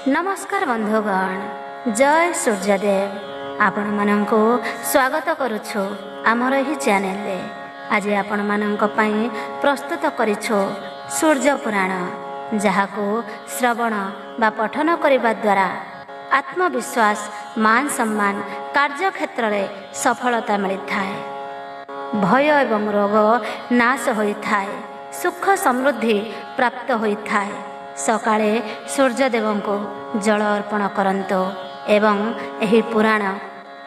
नमस्कार बंधुगण, जय सूर्यदेव। आपण मानंको स्वागत करुछु आमर ही चैनल रे। आज आपण मानंको पई प्रस्तुत करिछु सूर्य पुराण, जहाको श्रवण बा पठन करिबा द्वारा आत्मविश्वास, मान सम्मान, कार्य क्षेत्र रे सफलता मिली थाए। भय एवं रोग नाश होई थाए, सुख समृद्धि प्राप्त होई थाए। सकाळे सूर्यदेव को जल अर्पण करंतो एवं एही पुराण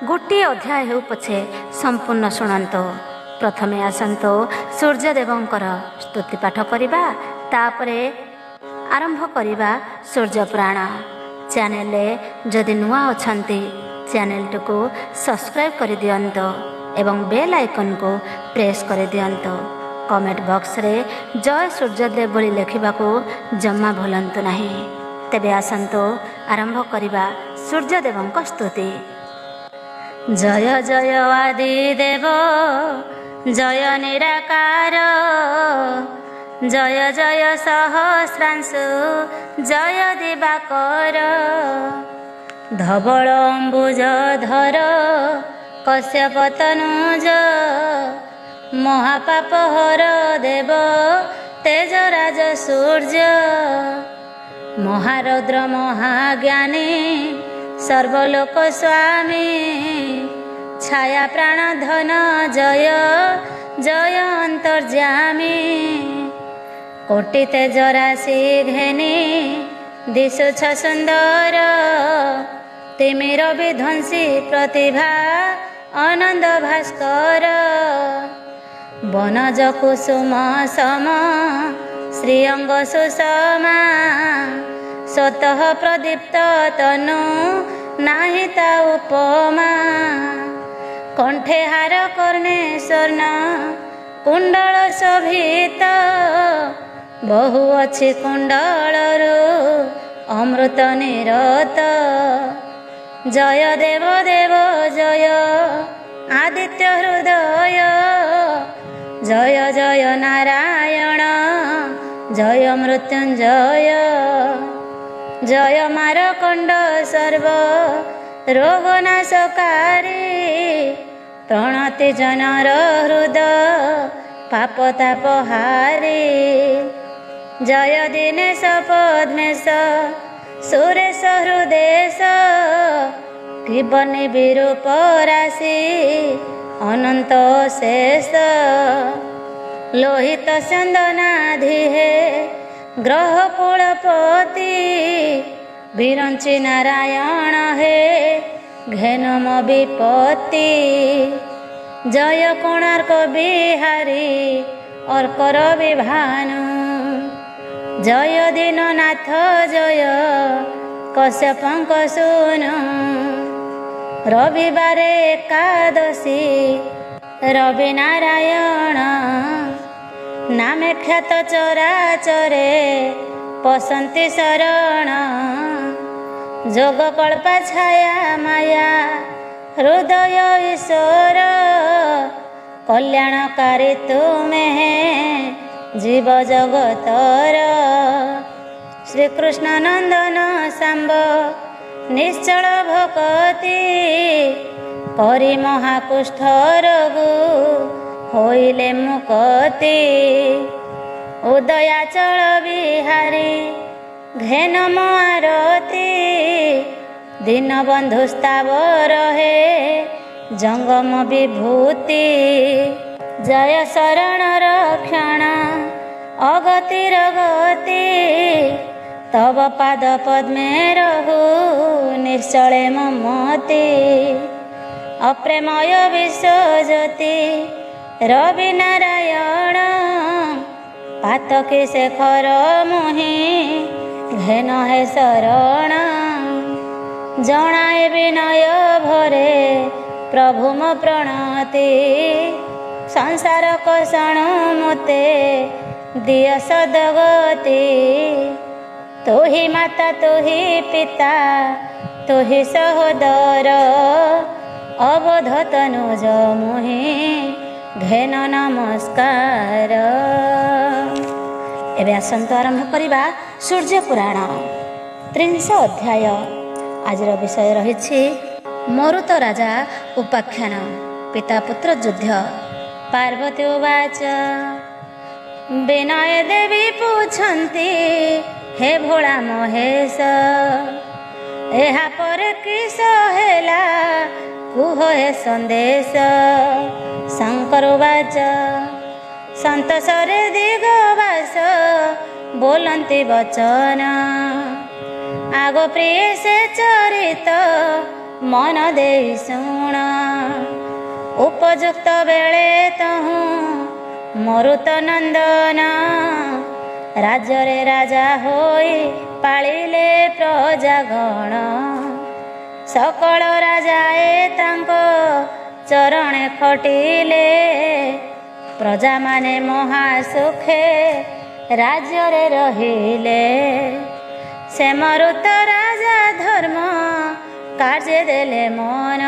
गोटे अध्याय हो पछे संपूर्ण शुणंतो। प्रथमे आसंतो सूर्यदेवंकर स्तुति पाठ करिबा, तापरे आरंभ करिबा सूर्य पुराण। चैनल रे जदि नुआ अछंती चैनल को सब्सक्राइब कर दियंतो एवं बेल आइकन को प्रेस कर दियंतो। कमेंट बॉक्स रे जय सूर्यदेव बोली लिखा को जम्मा भूलंतु नहीं। तेबे आसंतो आरंभ करिबा सूर्यदेवंक स्तुति। जय जय आदि देव, जय निराकार, जय जय सहस्रांशु, जय दिवाकर। धवल अम्बुज धर, कश्यप तनुज, महापाप हर देव, तेजराज सूर्य। महारौद्र महाज्ञानी, सर्वलोक स्वामी, छाया प्राण धन, जय जय अंतर्जामी। कोटि तेज राशि घेनी, दिशुछ सुंदर, तिमिर विध्वंसी प्रतिभा, आनंद भास्कर। बनज कुसुम सम, श्रीअंग सुषमा, स्वतः प्रदीप्त तनु, नाही ता उपमा। कंठे हार कर्णे स्वर्ण, कुंडल शोभित, बहु अछि कुंडलरु अमृत निरत। जय देव देव जय, आदित्य हृदय, जय जय नारायण, जय मृत्युंजय। जय मारकंड सर्व रोगनाशकारी, प्रणति जनर हृदय पापतापहारी। जय दिनेश पद्मेश, सुरेश हृदेश, कृपनि विरूप राशि, अनंत शेष। लोहित चंदनाधि हे, ग्रह कुलपति, विरंची नारायण हे, घेनम विपत्ति। जय कोणार्क बिहारी, अर्कर विभानु, जय दीननाथ जय, कश्यपंक सूनु। रविवार एकादशी, रवि नारायण, नामे ख्यात चराचरे, पसंती शरण। जोग कल्पा छाया माया, हृदय ईश्वर, कल्याणकारी तुमे जीव जगतर। श्रीकृष्ण नंदन सांब, निश्चल भक्ति, करी महाकुष्ठ रोगु, होइले मुक्ति। उदयाचल बिहारी, घेनम आरती, दीनबंधु स्थावर हे, जंगम विभूति। जय शरण रक्षण, अगतिर गति, तब पाद पद्मे रहु, निश्चले ममति। अप्रेमय विश्वज्योति, रवि नारायण, पातकी शेखर मुहि, घेन हे शरण। जनाए विनय भरे, प्रभु मो प्रणति, संसार कषण मते, दिय सदगति। तू ही माता तू ही पिता, तू ही सहोदर, अवध तनुज मुहि, घेन नमस्कार। एबे आसंतो आरंभ करिबा सूर्य पुराण। त्रिंश अध्याय। आजिर विषय रही मरुत राजा उपाख्यान। पिता पुत्र युद्ध। पार्वती उवाच विनय देवी पूछन्ति हे भोला महेश एहा पर किस हेला कुह हे संदेश। शंकर उवाच संतोषरे दिगवास बोलन्ति वचन आग प्रिय से चरित मन दे शुण। उपयुक्त बेले तहु मरुत नंदन राज्य राजा होई पालिले प्रजागण। सकल राजाए तांको चरणे खटिले प्रजा माने महासुखे राज्य रहिले। से मरुत राजा धर्म कार्य देले मन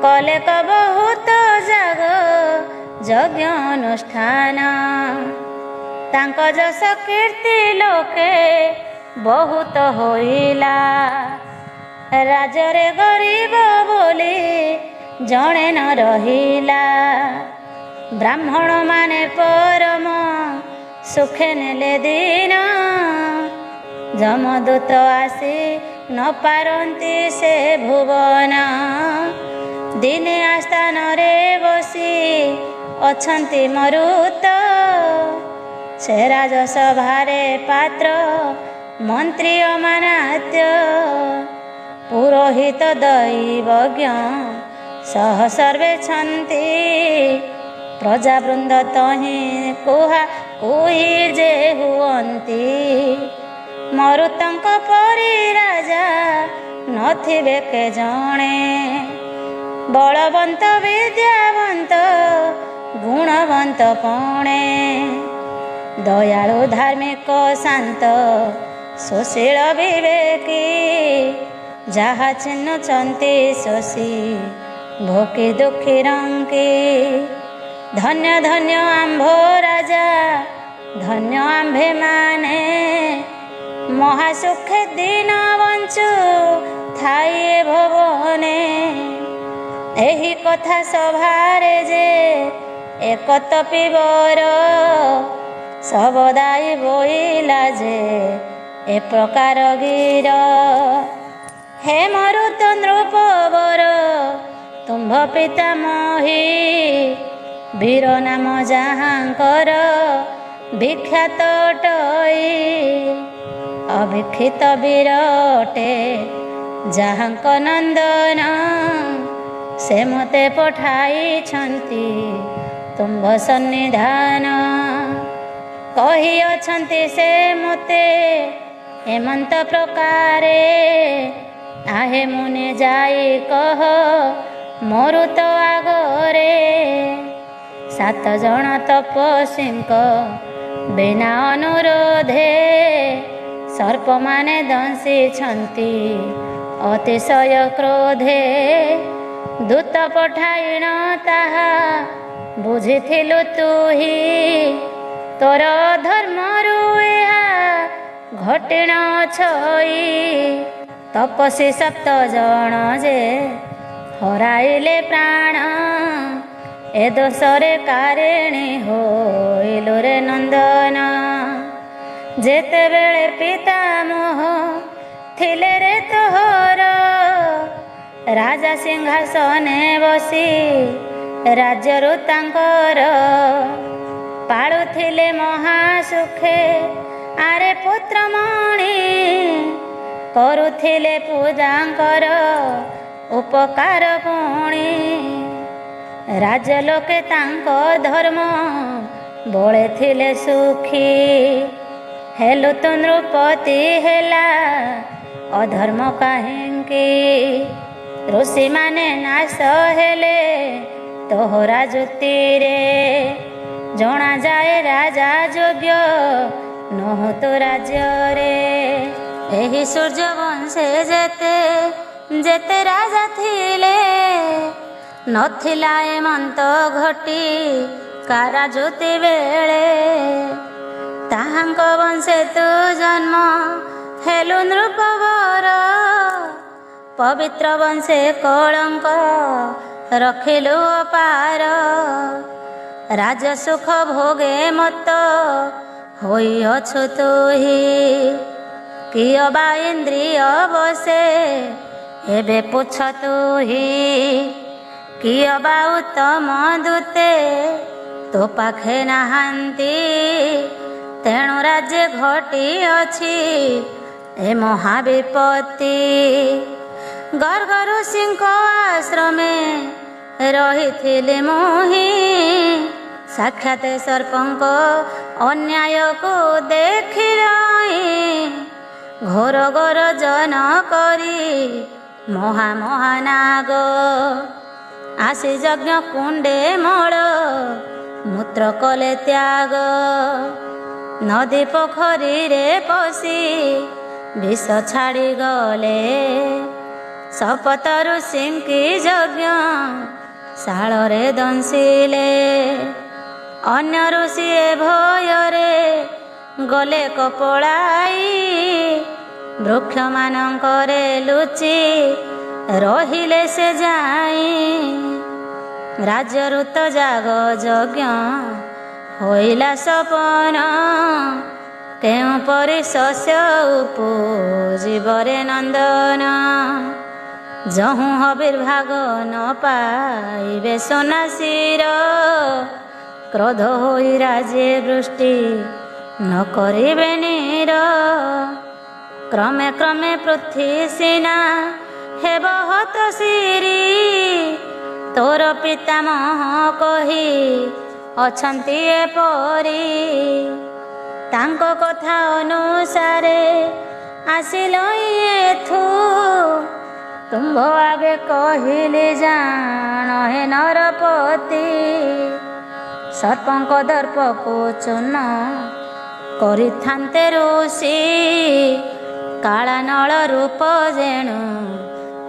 कले क बहुत जाग यज्ञ अनुष्ठान। तांक जस कीर्ति लोके बहुत होइला राज्य गरीब बोली जणे न रहिला। ब्राह्मण माने परम सुखे नेले दिन जमदूत आसी न पारंती से भुवन। दिने आस्थान रे बसी अछंती मरुत से राजसभारे पात्र मंत्री अमानात्य। पुरोहित दैवज्ञ सह सर्वे छन्ति प्रजावृंद तहि कुहा कुही जे हुअन्ति। मरुतंक परि राजा नथिबे के जणे बलवंत विद्यावंत गुणवंत कणे। दयालु धार्मिक शांत सुशील विवेकी जहा चिन्हुचन्ति शोषी भोकी दुखी रंकी। धन्य धन्य आंभ राजा धन्य आंभे माने महासुखे दिन बंचु थाइए भवने। एही कथा सभारे जे एकत पिबर सबदाई बोइला जे ए प्रकार गिर। हे मरुत नृपवर तुम्भ पितामही वीर नाम जहाँकर विख्यात टई। अभिक्षित वीरटे जहाँक नंदन से मते पठाई छन्ति तुम्भ सन्निधान। कही अछन्ति से मते हेमंत प्रकारे आहे मुने जाई कह मरुत आगरे। 7 जन तपस्वींक बिना अनुरोधे सर्प माने दंशी छन्ति अतिशय क्रोधे। दूत पठाइण ताहा बुझिथिलु तुही तोर धर्मरु एहा घटिण छई। तपस्वी 7 जन जे हराइले प्राण ए दोषरे कारिणी होइलु रे नंदन। जेते बेले पितामह थिले रे तोहर राजा सिंहासने बसी राज्यरु तांकर। पाळुथिले महासुखे आरे पुत्रमणि करुथिले पूजांकर उपकार पुणी। राज्य लोके तांको धर्म बळे थिले सुखी। हेलु तो नृपति हेला अधर्म काहेंकी। ऋषि माने नाश हेले तोहरा ज्योतिरे। जना जाए राजा योग्य नह तो राज्य रे। एही सूर्य वंशे जेते जेते राजा थिले नथिला एमंत घटी कारा ज्योति बेले। ताहांक वंशे तु जन्म ହେଲୁ ନୃପବର ପବିତ୍ର ବଂଶେ କଳଙ୍କ ରଖିଲୁ ଅପାର। ରାଜସୁଖ ଭୋଗେ ମତ ହୋଇଅଛୁ ତୁହି। କିଏ ବା ଇନ୍ଦ୍ରିୟ ବସେ ଏବେ ପୁଛ ତୁହି। କିଏ ବା ଉତ୍ତମ ଦୂତେ ତୋ ପାଖେ ନାହାନ୍ତି। ତେଣୁ ରାଜ୍ୟ ଘଟିଅଛି ଏ ମହାବିପତ୍ତି। ଗର୍ଗ ଋଷିଙ୍କ ଆଶ୍ରମେ ରହିଥିଲି ମୁହିଁ। ସାକ୍ଷାତ ସର୍ପଙ୍କ ଅନ୍ୟାୟକୁ ଦେଖି ରହି। ଘୋର ଗର୍ଜନ କରି ମହାନାଗ ଆସି ଯଜ୍ଞ କୁଣ୍ଡେ ମଳ ମୂତ୍ର କଲେ ତ୍ୟାଗ। ନଦୀ ପୋଖରୀରେ ପଶି ବିଷ ଛାଡ଼ିଗଲେ। ଶପଥ ଋଷିଙ୍କି ଯଜ୍ଞ ଶାଳରେ ଦଂଶିଲେ। ଅନ୍ୟ ଋଷି ଏ ଭୟରେ ଗଲେ କପଳାଇ। ବୃକ୍ଷମାନଙ୍କରେ ଲୁଚି ରହିଲେ ସେ ଯାଇ। ରାଜଋତ ଜାଗ ଯଜ୍ଞ ହୋଇଲା ସପନ। କେଉଁପରି ଶସ୍ୟ ଉପୁଜିବରେ ନନ୍ଦନ। ଯହୁଁ ଆବିର୍ଭାଗ ନ ପାଇବେ ସନ୍ନ୍ୟାସୀର। କ୍ରୋଧ ହୋଇ ରାଜେ ବୃଷ୍ଟି ନ କରିବେ ନୀର। କ୍ରମେ କ୍ରମେ ପୃଥ୍ୱୀ ସିନା ହେବ ହତଶିରୀ। ତୋର ପିତାମହ କହି ଅଛନ୍ତି ଏପରି। ତାଙ୍କ କଥା ଅନୁସାରେ ଆସିଲ ଏଥୁ। ତୁମ୍ଭ ଆଗେ କହିଲି ଜାଣ ହେ ନରପତି। ସର୍ପଙ୍କ ଦର୍ପକୁ ଚୂର୍ଣ୍ଣ କରିଥାନ୍ତେ ଋଷି। କାଳାନଳ ରୂପ ଯେଣୁ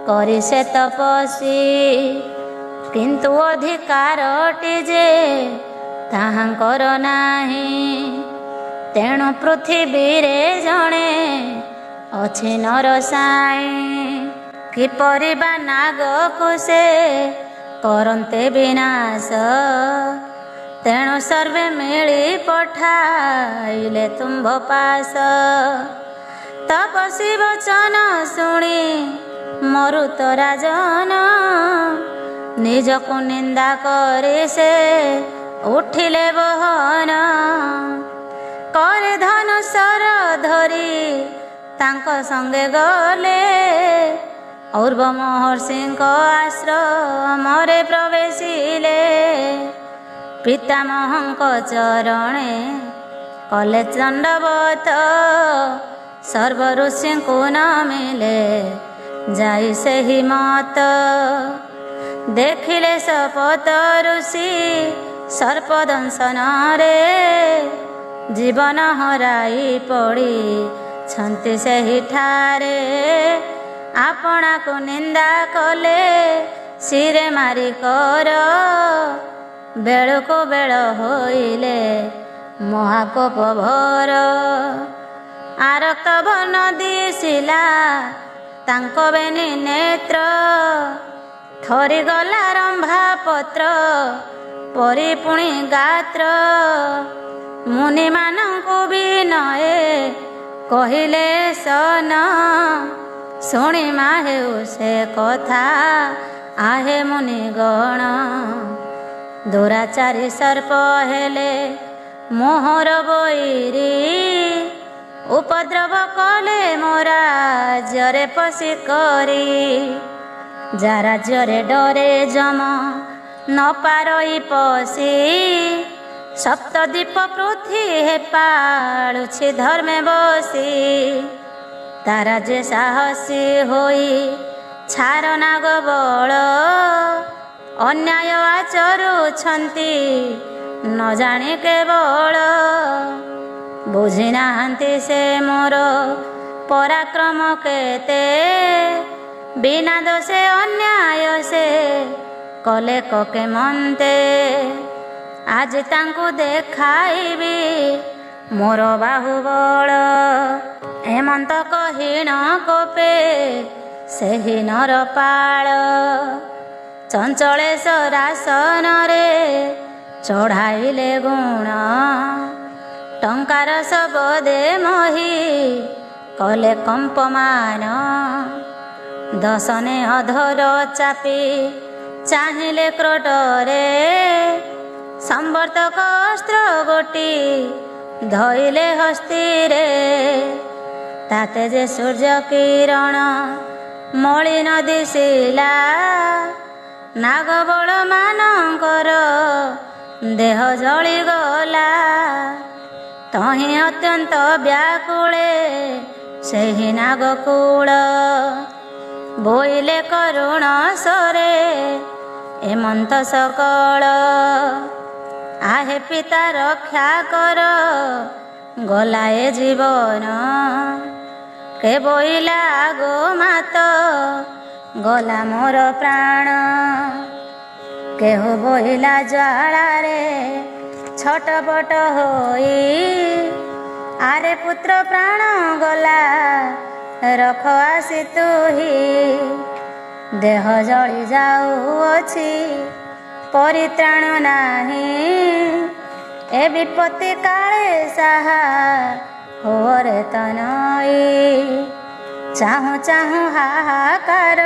କରି ସେ ତପସ୍ୱୀ। କିନ୍ତୁ ଅଧିକାରଟି ଯେ ତାହାଙ୍କର ନାହିଁ। ତେଣୁ ପୃଥିବୀରେ ଜଣେ ଅଛି ନରସାଇଁ। କିପରି ବା ନାଗକୁ ସେ କରନ୍ତେ ବିନାଶ। ତେଣୁ ସର୍ବେ ମିଳି ପଠାଇଲେ ତୁମ୍ଭ ପାଶ। ତପସ୍ୱୀ ବଚନ ଶୁଣି ମରୁତ ରାଜନ। ନିଜକୁ ନିନ୍ଦା କରି ସେ ଉଠିଲେ ବହନ। করে ଧନୁଶର ଧରି ତାଙ୍କ ସଙ୍ଗେ ଗଲେ। ଔର୍ବ ମହର୍ଷିଙ୍କ ଆଶ୍ରମରେ ପ୍ରବେଶିଲେ। ପିତାମହଙ୍କ ଚରଣେ କଲେ ଦଣ୍ଡବତ। ସର୍ବ ଋଷିଙ୍କୁ ନ ମିଳେ ଯାଇ ସେହି ମତ। ଦେଖିଲେ ଶପଥ ଋଷି ସର୍ପ ଦଂଶନରେ। ଜୀବନ ହରାଇ ପଡ଼ିଛନ୍ତି ସେହିଠାରେ। ଆପଣାକୁ ନିନ୍ଦା କଲେ ଶିରେ ମାରି କର। ବେଳକୁ ବେଳ ହୋଇଲେ ମହାକୋପ ଭର। ଆରକ୍ତ ବର୍ଣ୍ଣ ଦିଶିଲା ତାଙ୍କ ବେନି ନେତ୍ର। ଥରିଗଲା ରମ୍ଭା ପତ୍ର ପରି ପୁଣି ଗାତ୍ର। ମୁନିମାନଙ୍କୁ ବିନୟ କହିଲେ ସନ। ଶୁଣି ମାହେଉ ସେ କଥା ଆହେ ମୁନିଗଣ। ଦୁରାଚାରୀ ସର୍ପ ହେଲେ ମୋହର ବୈରୀ। ଉପଦ୍ରବ କଲେ ମୋ ରାଜ୍ୟରେ ପଶି କରି। ଯା ରାଜ୍ୟରେ ଡରେ ଯମ ନ ପାରଇ ପଶି। ସପ୍ତଦ୍ୱୀପ ପୃଥ୍ୱୀ ହେ ପାଳୁଛି ଧର୍ମେ ବସି। ତା ରାଜ୍ୟ ସାହସୀ ହୋଇ ଛାର ନାଗ ବଳ। ଅନ୍ୟାୟ ଆଚରୁଛନ୍ତି ନ ଜାଣି କେବଳ। ବୁଝି ନାହାନ୍ତି ସେ ମୋର ପରାକ୍ରମ କେତେ। ବିନା ଦୋଷେ ଅନ୍ୟାୟ ସେ କଲେ କକେ ମନ୍ତେ। ଆଜି ତାଙ୍କୁ ଦେଖାଇବି ମୋର ବାହୁବଳ ହେମନ୍ତ କହିଣ କୋପେ ସେହି ନରପାଳ ଚଞ୍ଚଳେଶ୍ୱରାସନରେ ଚଢ଼ାଇଲେ ଗୁଣ ଟଙ୍କାର ଶବଦେ ମହି କଲେ କମ୍ପମାନ ଦଶନେ ଅଧର ଚାପି ଚାହିଁଲେ କ୍ରୋଟରେ ସମ୍ବର୍ତ୍ତକ ଅସ୍ତ୍ର ଗୋଟି ଧଇଲେ ହସ୍ତିରେ ତାତେ ଯେ ସୂର୍ଯ୍ୟ କିରଣ ମଳିନ ଦିଶିଲା ନାଗବଳ ମାନଙ୍କର ଦେହ ଜଳିଗଲା ତହିଁ ଅତ୍ୟନ୍ତ ବ୍ୟାକୁଳେ ସେହି ନାଗକୂଳ ବୋଇଲେ କରୁଣ ସରେ ଏମନ୍ତ ସକଳ ଆହେ ପିତା ରକ୍ଷା କର ଗଲା ଏ ଜୀବନ କେ ବୋଇଲା ଗୋମାତ ଗଲା ମୋର ପ୍ରାଣ କେହ ବୋଇଲା ଜ୍ୱାଳାରେ ଛଟପଟ ହୋଇ ଆରେ ପୁତ୍ର ପ୍ରାଣ ଗଲା ରଖ ଆସି ତୁହି ଦେହ ଜଳି ଯାଉଅଛି ପରିତ୍ରାଣ ନାହିଁ ଏ ବିପତ୍ତି କାଳେ ସାହା ହୋରେ ତନଇ ଚାହୁଁ ଚାହୁଁ ହାହାକାର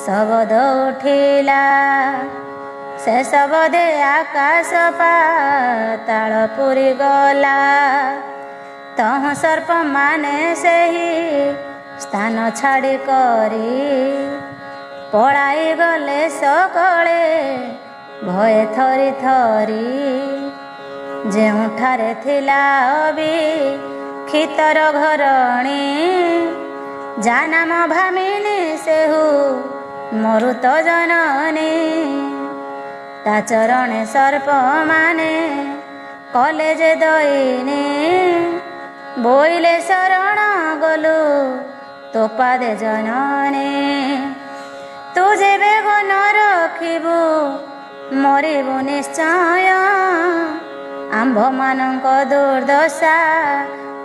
ଶବଦ ଉଠିଲା ସେ ଶବଦେ ଆକାଶ ପାତାଳ ପୁରି ଗଲା ତହୁଁ ସର୍ପମାନେ ସେହି ସ୍ଥାନ ଛାଡ଼ି କରି ପଳାଇ ଗଲେ ସକଳେ ଭଏ ଥରି ଥରି ଯେଉଁଠାରେ ଥିଲା ଅବିକ୍ଷିତର ଘରଣୀ ଯା ନାମ ଭାମିନୀ ସେହୁ ମରୁତ ଜନନୀ ତା ଚରଣେ ସର୍ପମାନେ କଲେ ଯେ ଦଇନି ବୋଇଲେ ଶରଣ ଗଲୁ ତୋ ପାଦେ ଜନନୀ ତୁ ଯେବେ ନ ରଖିବୁ ମରିବୁ ନିଶ୍ଚୟ ଆମ୍ଭମାନଙ୍କ ଦୁର୍ଦ୍ଦଶା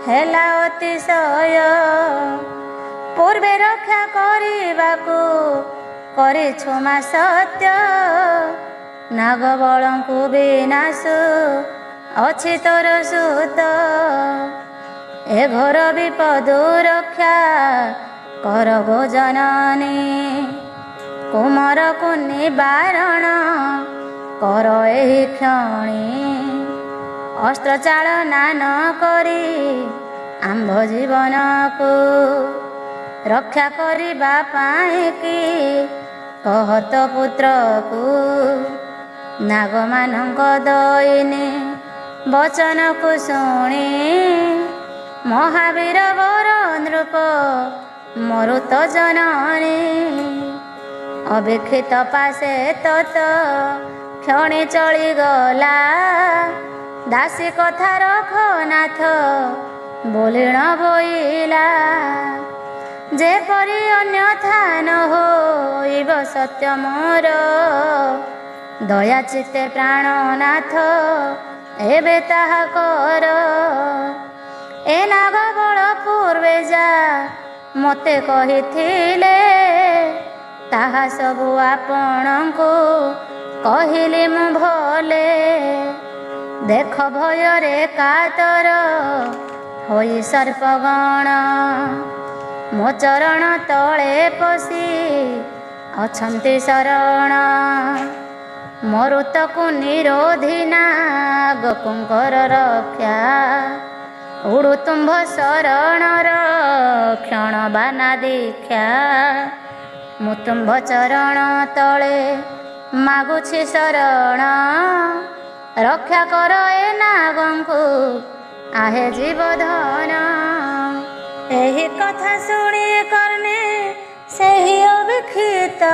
ହେଲା ଅତିଶୟ ପୂର୍ବେ ରକ୍ଷା କରିବାକୁ କରିଛୁ ମା ସତ୍ୟ ନାଗବଳଙ୍କୁ ବିନାଶ ଅଛି ତୋର ସୁତ ଏ ଘୋର ବିପଦ ରକ୍ଷା କର ଗୋ ଜନନୀ କୁମରକୁ ନିବାରଣ କର ଏହି କ୍ଷଣି ଅସ୍ତ୍ର ଚାଳନା ନ କରି ଆମ୍ଭ ଜୀବନକୁ ରକ୍ଷା କରିବା ପାଇଁ କି କହ ତୋ ପୁତ୍ରକୁ ନାଗମାନଙ୍କ ଦଇନି ବଚନକୁ ଶୁଣି ମହାବୀର ବର ନୃପ ମରୁତ ଜନନୀ ଅବିକ୍ଷିତ ପାଶେ ତତ କ୍ଷଣି ଚଳିଗଲା ଦାସୀ କଥା ରଖ ନାଥ ବୋଲିଣ ବୋଇଲା ଯେପରି ଅନ୍ୟଥା ନ ହୋଇବ ସତ୍ୟ ମୋର ଦୟା ଚିତ୍ତେ ପ୍ରାଣନାଥ ଏବେ ତାହା କର ଏ ନାଗବଳ ପୂର୍ବେ ଯା ମୋତେ କହିଥିଲେ ତାହା ସବୁ ଆପଣଙ୍କୁ କହିଲି ମୁଁ ଭଲେ ଦେଖ ଭୟରେ କାତର ହୋଇ ସର୍ପଗଣ ମୋ ଚରଣ ତଳେ ପଶି ଅଛନ୍ତି ଶରଣ ମରୁତକୁ ନିରୋଧୀ ନାଗଙ୍କର ରକ୍ଷା ଉଡ଼ୁ ତୁମ୍ଭ ଶରଣର କ୍ଷଣ ବାନା ଦୀକ୍ଷା ମୁଁ ତୁମ୍ଭ ଚରଣ ତଳେ ମାଗୁଛି ଶରଣ ରକ୍ଷା କର ଏ ନାଗଙ୍କୁ ଆହେ ଜୀବଧନ ଏହି କଥା ଶୁଣି କର୍ଣ୍ଣେ ସେହି ଅବିକ୍ଷିତ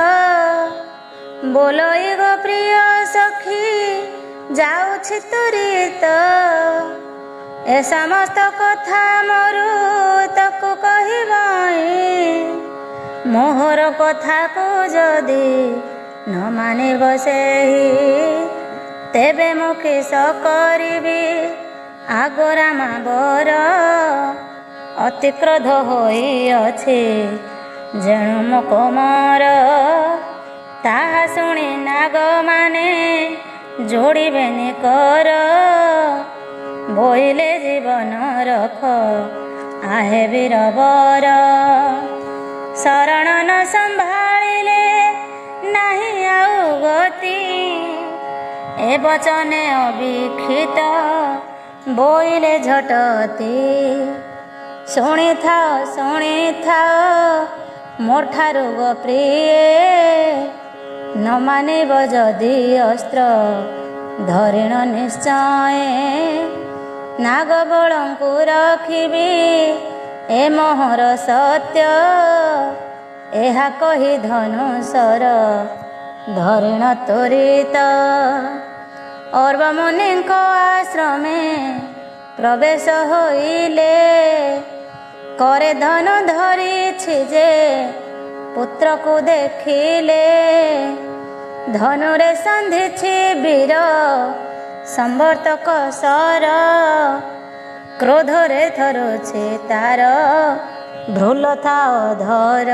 ବୋଲଇ ଗୋ ପ୍ରିୟ ସଖୀ ଯାଉଛି ତୁରିତ ଏ ସମସ୍ତ କଥା ମରୁ ତାକୁ କହିବାଇଁ ମୋହର କଥାକୁ ଯଦି ନ ମାନିବ ସେହି ତେବେ ମୁଁ କିସ କରିବି ଆଗୋରା ମାବର ଅତି କ୍ରୋଧ ହୋଇଅଛି ଯେଣୁ ମୋ କୋମର। ତାହା ଶୁଣି ନାଗମାନେ ଯୋଡ଼ିବେନି କର ବୋଇଲେ ଜୀବନ ରଖ ଆହେ ବୀରବର। ଶରଣ ନ ସମ୍ଭାଳିଲେ ନାହିଁ ଆଉ ଗତି ଏ ବଚନେ ଅବିକ୍ଷିତ ବୋଇଲେ ଝଟତି। ଶୁଣିଥାଅ ଶୁଣିଥାଅ ମୋ ଠାରୁ ଗୋପ୍ରିୟେ ନ ମାନିବ ଯଦି ଅସ୍ତ୍ର ଧରିଣ ନିଶ୍ଚୟ। ନାଗବଳଙ୍କୁ ରଖିବି ଏ ମୋହର ସତ୍ୟ ଏହା କହି ଧନୁଷର ଧରିଣ ତ୍ୱରିତ। ଅର୍ବ-ମୁନିଙ୍କ ଆଶ୍ରମେ ପ୍ରବେଶ ହୋଇଲେ କରେ ଧନୁ ଧରିଛି ଯେ ପୁତ୍ରକୁ ଦେଖିଲେ। ଧନୁରେ ସନ୍ଧିଛି ବୀର ସମ୍ବର୍ତ୍ତକ ସର କ୍ରୋଧରେ ଥରୁଛି ତାର ଭ୍ରୁଲତା ଅଧର।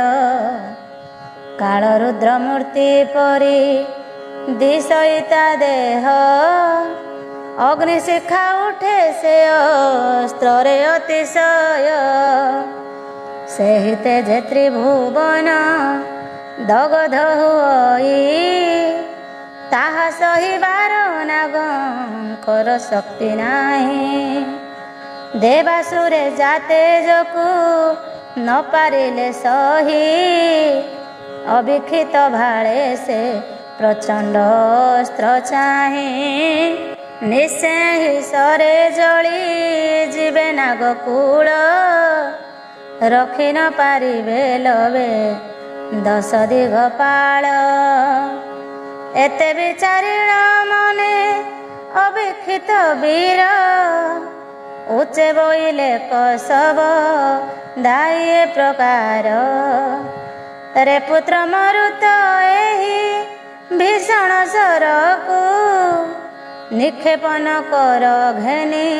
କାଳରୁଦ୍ର ମୂର୍ତ୍ତି ପରି ଦିଶଇତା ଦେହ ଅଗ୍ନିଶିଖା ଉଠେ ସେ ଅସ୍ତ୍ରରେ ଅତିଶୟ। ସେହି ତେଜେ ତ୍ରିଭୁବନ ଦଗଧ ହୋଇ ତାହା ସହିବାର ନାଗଙ୍କର ଶକ୍ତି ନାହିଁ। ଦେବାସୁରେ ଜାତେଜକୁ ନ ପାରିଲେ ସହି ଅବିକ୍ଷିତ ଭାଳେ ସେ ପ୍ରଚଣ୍ଡ ଅସ୍ତ୍ର ଚାହିଁ। ନିଶ୍ଚୟ ସରେ ଜଳି ଯିବେ ନାଗକୁଳ ରଖି ନ ପାରିବେ ଲବେ 10 ଦିଗପାଳ। ଏତେ ବିଚାରିଣ ମନେ ଅବିକ୍ଷିତ ବୀର ଉଚ୍ଚେ ବୋଇଲେ କସବ ଦାୟୀ ପ୍ରକାର। ରେ ପୁତ୍ର ମରୁତ ଏହି ଭୀଷଣ ଶରକୁ ନିକ୍ଷେପ ନ କର ଘେନି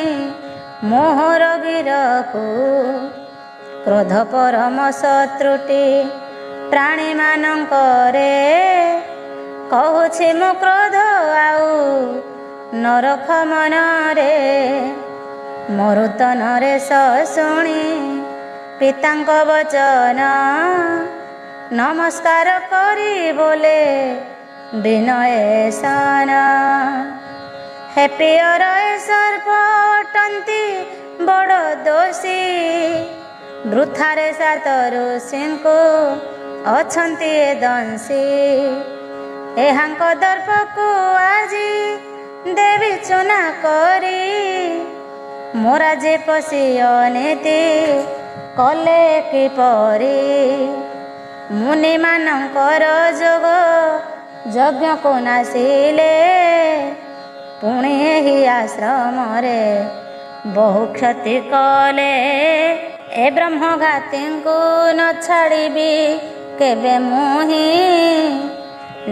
ମୋହର ଗିରକୁ। କ୍ରୋଧ ପରମ ଶତ୍ରୁଟି ପ୍ରାଣୀମାନଙ୍କରେ କହୁଛି ମୁଁ କ୍ରୋଧ ଆଉ ନରଖ ମନରେ। ମରୁତ ନରେଶ ଶୁଣି ପିତାଙ୍କ ବଚନ ନମସ୍କାର କରି ବୋଲେ ବିନୟ ସନ। ହେ ପ୍ରିୟର ଏ ସର୍ପ ଅଟନ୍ତି ବଡ଼ ଦୋଷୀ ବୃଥାରେ 7 ଋଷିଙ୍କୁ ଅଛନ୍ତି ଏ ଦଂଶୀ। ଏହାଙ୍କ ଦର୍ପକୁ ଆଜି ଦେବି ଚୁନା କରି ମୋରା ଯେ ପଶି ଅନୀତି କଲେ କିପରି। ମୁନିମାନଙ୍କର ଯୋଗ ଯଜ୍ଞକୁ ନାସିଲେ ପୁଣି ଏହି ଆଶ୍ରମରେ ବହୁ କ୍ଷତି କଲେ। ଏ ବ୍ରହ୍ମଘାତୀଙ୍କୁ ନ ଛାଡ଼ିବି କେବେ ମୁହିଁ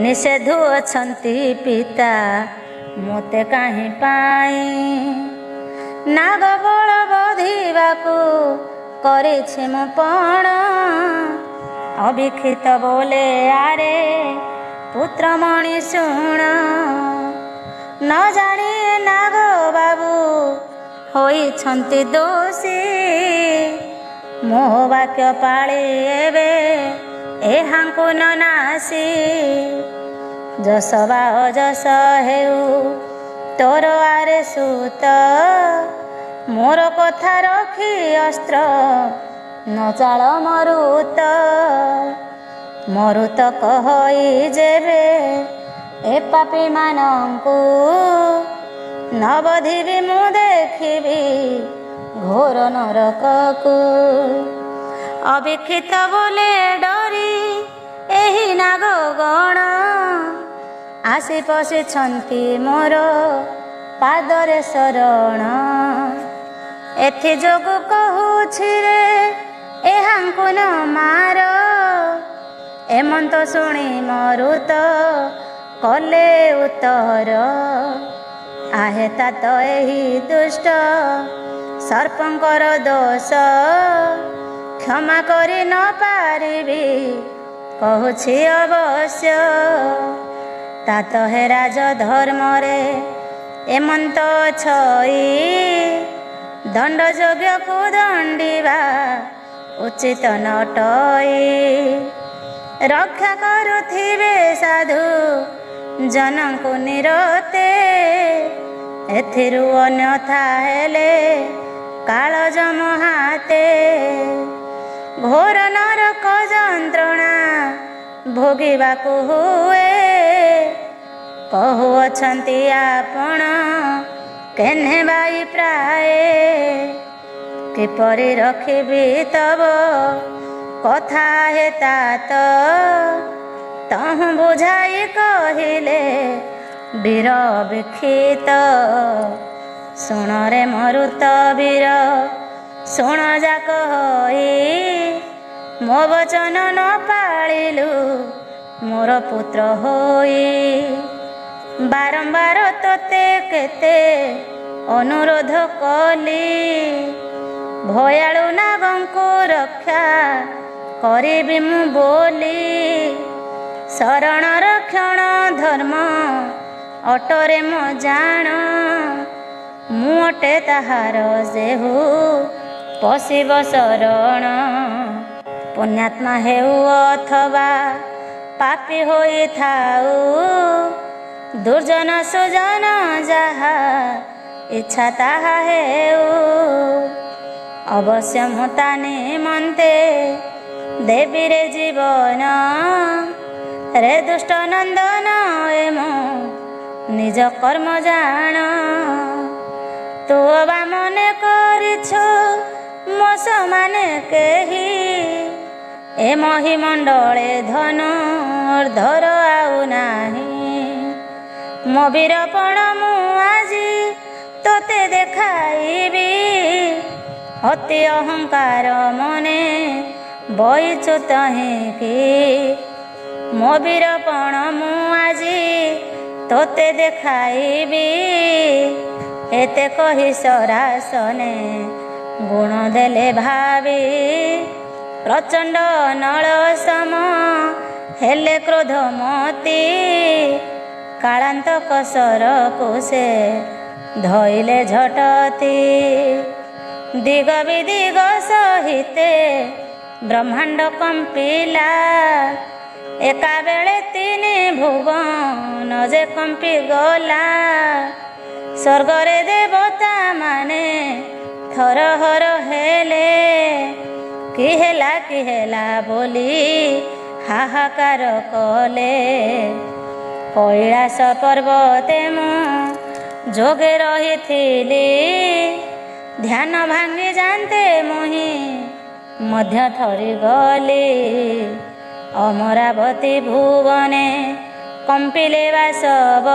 ନିଷେଧୁ ଅଛନ୍ତି ପିତା ମୋତେ କାହିଁ ପାଇଁ। ନାଗବଳ ବଧିବାକୁ କରିଛି ମୁଁ ପଣ ଅବିକ୍ଷିତ ବୋଲେ ଆରେ ପୁତ୍ରମଣି ଶୁଣ। ନ ଜାଣି ନାଗ ବାବୁ ହୋଇଛନ୍ତି ଦୋଷୀ ମୋ ବାକ୍ୟ ପାଳି ଏବେ ଏହାଙ୍କୁ ନ ନାସି। ଯଶ ବା ଅଯଶ ହେଉ ତୋର ଆରେ ସୁତ ମୋର କଥା ରଖି ଅସ୍ତ୍ର ନ ଚାଳ ମରୁତ। ମରୁତ କହି ଯେବେ ଏ ପାପୀ ମାନଙ୍କୁ ନ ବଧିବି ମୁଁ ଦେଖିବି ଘୋର ନରକକୁ। ଅବିକ୍ଷିତ ବୋଲେ ଡରି ଏହି ନାଗଗଣ ଆସି ପଶିଛନ୍ତି ମୋର ପାଦରେ ଶରଣ। ଏଥିଯୋଗୁ କହୁଛି ରେ ଏହାଙ୍କୁ ନ ମାର। ଏମନ୍ତ ଶୁଣି ମରୁତ କଲେ ଉତ୍ତର आहे तात ଏହି ଦୁଷ୍ଟ ସର୍ପଙ୍କର ଦୋଷ କ୍ଷମା କରି ନ ପାରିବି କହୁଛି ଅବଶ୍ୟ। तात ହେ ରାଜ ଧର୍ମରେ ଏମନ୍ତ ଛଇ ଦଣ୍ଡ ଯୋଗ୍ୟକୁ ଦଣ୍ଡିବା ଉଚିତ ନଟଇ। ରକ୍ଷା କରୁଥିବେ ସାଧୁ ଜନଙ୍କୁ ନିରତେ ଏଥିରୁ ଅନ୍ୟଥା ହେଲେ କାଳ ଯମ ହାତେ। ଘୋର ନରକ ଯନ୍ତ୍ରଣା ଭୋଗିବାକୁ ହୁଏ କହୁଅଛନ୍ତି ଆପଣ କେହ୍ନେ ବାଇ ପ୍ରାୟ। କିପରି ରଖିବି ତବ କଥା ହେ तात ତହୁଁ ବୁଝାଇ କହିଲେ ବୀର ବିକ୍ଷିତ। ଶୁଣରେ ମରୁତ ବୀର ଶୁଣ ଯାକ ହୋଇ ମୋ ବଚନ ନ ପାଳିଲୁ ମୋର ପୁତ୍ର ହୋଇ। ବାରମ୍ବାର ତୋତେ କେତେ ଅନୁରୋଧ କଲି ଭୟାଳୁ ନାଗଙ୍କୁ ରକ୍ଷା କରିବି ମୁଁ ବୋଲି। ଶରଣ ରକ୍ଷଣ ଧର୍ମ ଅଟରେ ମୋ ଜାଣ ମୁଁ ଅଟେ ତାହାର ଯେହୁ ପଶିବ ଶରଣ। ପୁଣ୍ୟାତ୍ମା ହେଉ ଅଥବା ପାପୀ ହୋଇଥାଉ ଦୁର୍ଜନ ସୁଜନ ଯାହା ଇଚ୍ଛା ତାହା ହେଉ। ଅବଶ୍ୟ ମୁଁ ତା ନିମନ୍ତେ ଦେବୀରେ ଜୀବନ ରେ ଦୁଷ୍ଟ ନନ୍ଦନ ଏ ମୁଁ ନିଜ କର୍ମ ଜାଣ। ତୁ ବା ମନେ କରିଛୁ ମୋ ସମାନେ କେହି ଏ ମହିମଣ୍ଡଳେ ଧନୁର୍ଦ୍ଧର ଆଉ ନାହିଁ। ମୋ ବୀରପଣ ମୁଁ ଆଜି ତୋତେ ଦେଖାଇବି ଅତି ଅହଙ୍କାର ମନେ ବଇଛୁ ତହିଁକି। ମୋ ବୀରପଣ ମୁଁ ଆଜି ତୋତେ ଦେଖାଇବି ଏତେ କହି ସରାସନେ ଗୁଣ ଦେଲେ ଭାବି। ପ୍ରଚଣ୍ଡ ନଳ ସମ ହେଲେ କ୍ରୋଧମତି କାଳାନ୍ତକ ସରକୁ ସେ ଧଇଲେ ଝଟତି। ଦିଗ ବିଦିଗ ସହିତେ ବ୍ରହ୍ମାଣ୍ଡ କମ୍ପିଲା ଏକା ବେଳେ ତିନି ଭୁବନ ଯେ କମ୍ପି ଗଲା। ସ୍ୱର୍ଗରେ ଦେବତା ମାନେ ଥରହର ହେଲେ କି ହେଲା ବୋଲି ହାହାକାର କଲେ। କୈଳାସ ପର୍ବତେ ମୁଁ ଯୋଗେ ରହିଥିଲି ଧ୍ୟାନ ଭାଙ୍ଗି ଯାନ୍ତେ ମୁହିଁ ମଧ୍ୟ ଥରି ଗଲି। ଅମରାବତୀ ଭୁବନେ କମ୍ପିଲେ ବାସବ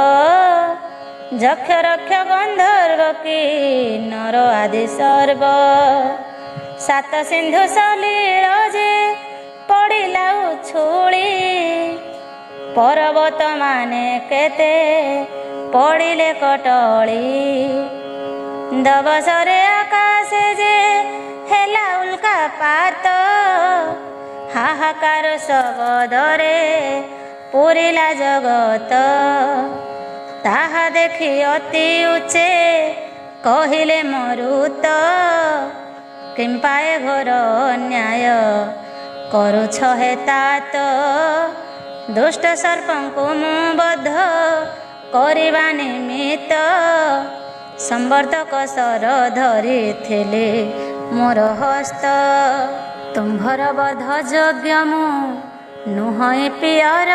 ଯକ୍ଷ ରକ୍ଷ ଗନ୍ଧର୍ବ କିନ୍ନର ଆଦି ସର୍ବ। ସାତ ସିନ୍ଧୁ ସଲିଳ ଯେ ପଡ଼ିଲା ଉଛୁଳି ପର୍ବତ ମାନେ କେତେ ପଡ଼ିଲେ କଟଳି। ଦବସରେ ଆକାଶେ ଯେ ହେଲା ଉଲ୍କାପାତ ହାହାକାର ଶବଦରେ ପୁରିଲା ଜଗତ। ତାହା ଦେଖି ଅତି ଉଚ୍ଚେ କହିଲେ ମରୁତ କିମ୍ପାଏ ଘୋର ଅନ୍ୟାୟ କରୁଛ ହେ तात। ଦୁଷ୍ଟ ସର୍ପଙ୍କୁ ମୁଁ ବଧ କରିବା ନିମିତ୍ତ ସମ୍ବର୍ଦ୍ଧକ ଶର ଧରିଥିଲି ମୋର ହସ୍ତ। ତୁମ୍ଭର ବଧ ଯଜ୍ଞ ମୁଁ ନୁହଁ ପିଅର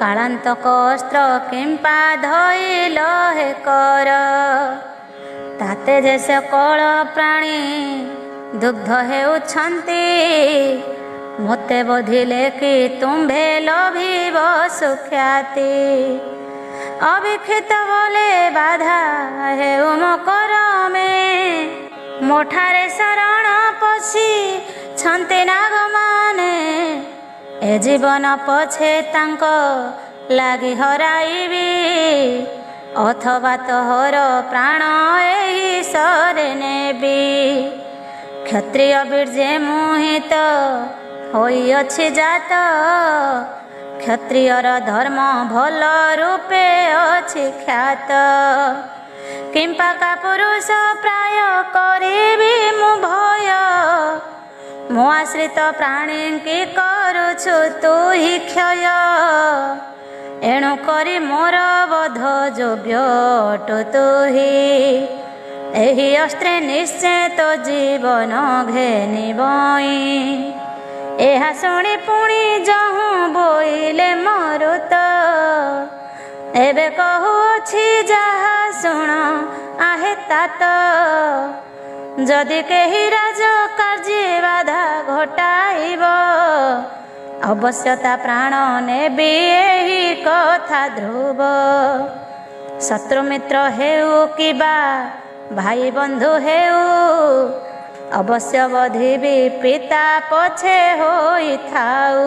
କାଳାନ୍ତକ ଅସ୍ତ୍ର କିମ୍ପା ଧଇଲ ହେ କର। ତାତେ ଯେ ସକଳ ପ୍ରାଣୀ ଦୁଗ୍ଧ ହେଉଛନ୍ତି ମୋତେ ବୋଧିଲେ କି ତୁମ୍ଭେ ଲଭିବ ସୁଖ୍ୟାତି। ଅବିକ୍ଷିତ ବୋଲେ ବାଧା ହେଉ ମୋ କରମେ ମୋଠାରେ ଶରଣ ପଶି ଛନ୍ତି ନାଗମାନେ ଏ ଜୀବନ ପଛେ ତାଙ୍କ ଲାଗି ହରାଇବି ଅଥବା ତୋହର ପ୍ରାଣ ଏହି ସରେ ନେବି। କ୍ଷତ୍ରିୟ ବୀର୍ଯ୍ୟେ ମୁହିତ ହୋଇଅଛି ଜାତ, କ୍ଷତ୍ରିୟର ଧର୍ମ ଭଲ ରୂପେ ଅଛି ଖ୍ୟାତ। କିମ୍ପା କାପୁରୁଷ ପ୍ରାୟ କରିବି ମୁଁ ଭୟ, ମୋ ଆଶ୍ରିତ ପ୍ରାଣୀଙ୍କି କରୁଛୁ ତୁ ହି କ୍ଷୟ। ଏଣୁ କରି ମୋର ବଧ ଯୋଗ୍ୟ ଅଟୁ ତୁହି, ଏହି ଅସ୍ତ୍ରେ ନିଶ୍ଚୟ ତୋ ଜୀବନ ଘେନିବଇଁ। ଏହା ଶୁଣି ପୁଣି ଯହୁଁ ବୋଇଲେ ମରୁତ, ଏବେ କହୁଅଛି ଯାହା ଶୁଣ ଆହେ ତାତ। ଯଦି କେହି ରାଜ କାର୍ଯ୍ୟ ବାଧା ଘଟାଇବ, ଅବଶ୍ୟ ତା ପ୍ରାଣ ନେବି ଏହି କଥା ଧ୍ରୁବ। ଶତ୍ରୁ ମିତ୍ର ହେଉ କିବା ଭାଇ ବନ୍ଧୁ ହେଉ, ଅବଶ୍ୟ ବଧିବି ପିତା ପଛେ ହୋଇଥାଉ।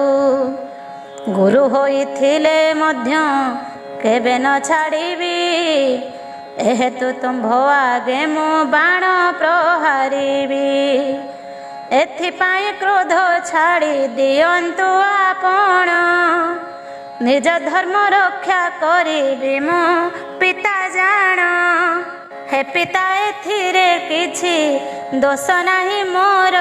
ଗୁରୁ ହୋଇଥିଲେ ମଧ୍ୟ କେବେ ନ ଛାଡ଼ିବି, ଏହେତୁ ତୁମ୍ଭ ଆଗେ ମୁଁ ବାଣ ପ୍ରହାରିବି। ଏଥିପାଇଁ କ୍ରୋଧ ଛାଡ଼ି ଦିଅନ୍ତୁ ଆପଣ, ନିଜ ଧର୍ମ ରକ୍ଷା କରିବି ମୁଁ ପିତା ଜାଣ। ହେ ପିତା ଏଥିରେ କିଛି ଦୋଷ ନାହିଁ ମୋର,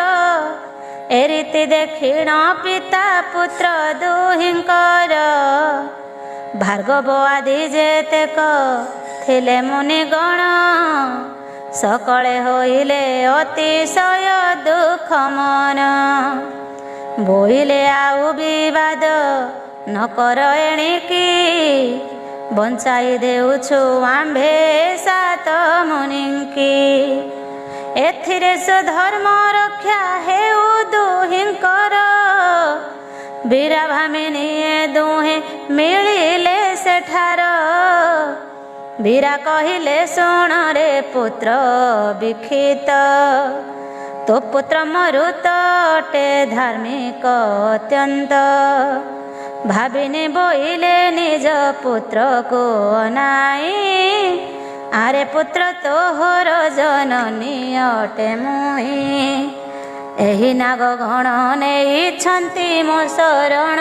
ଏ ରୀତି ଦେଖିଣ ପିତା ପୁତ୍ର ଦୁହିଁଙ୍କର। ଭାର୍ଗବ ଆଦି ଯେତେକ ଥିଲେ ମୁନିଗଣ, ସକଳେ ହୋଇଲେ ଅତିଶୟ ଦୁଃଖ ମନ। ବୋଇଲେ ଆଉ ବିବାଦ ନ କର ଏଣିକି, ବଞ୍ଚାଇ ଦେଉଛୁ ଆମ୍ଭେ ସାତ ମୁନିଙ୍କି। ଏଥିରେ ସ୍ୱଧର୍ମ ରକ୍ଷା ହେଉ ଦୁହିଁଙ୍କର, ବୀରା ଭାମିନୀଏ ଦୁହେଁ ମିଳିଲେ ସେଠାର। ବୀରା କହିଲେ ଶୁଣରେ ପୁତ୍ର ବିକ୍ଷିତ, ତୋ ପୁତ୍ର ମରୁତ ଅଟେ ଧାର୍ମିକ ଅତ୍ୟନ୍ତ। ଭାବିନି ବୋଇଲେ ନିଜ ପୁତ୍ରକୁ ଅନାଇ, ଆରେ ପୁତ୍ର ତୋହର ଜନନୀ ଅଟେ ମୁହିଁ। ଏହି ନାଗଗଣ ନେଇଛନ୍ତି ମୋ ଶରଣ,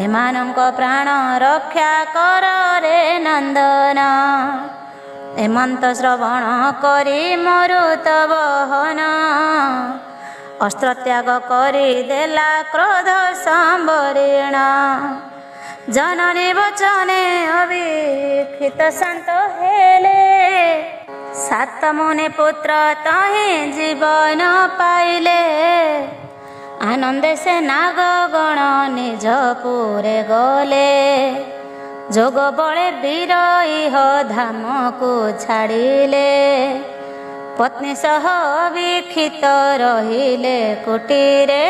ଏମାନଙ୍କ ପ୍ରାଣ ରକ୍ଷା କର ରେ ନନ୍ଦନ। ଏମନ୍ତ ଶ୍ରବଣ କରି ମରୁତ ବହନ, ଅସ୍ତ୍ରତ୍ୟାଗ କରିଦେଲା କ୍ରୋଧ ସମ୍ବରୀଣ। ଜନନୀ ବଚନେ ଅବିକ୍ଷିତ ଶାନ୍ତ ହେଲେ, ସାତ ମୁନି ପୁତ୍ର ତହିଁ ଜୀବନ ପାଇଲେ। ଆନନ୍ଦେ ସେ ନାଗଗଣ ନିଜ ପୁରେ ଗଲେ, ଯୋଗ ବଳେ ବୀର ଇହ ଧାମକୁ ଛାଡ଼ିଲେ। ପତ୍ନୀ ସହ ଅବିକ୍ଷିତ ରହିଲେ କୁଟୀରେ,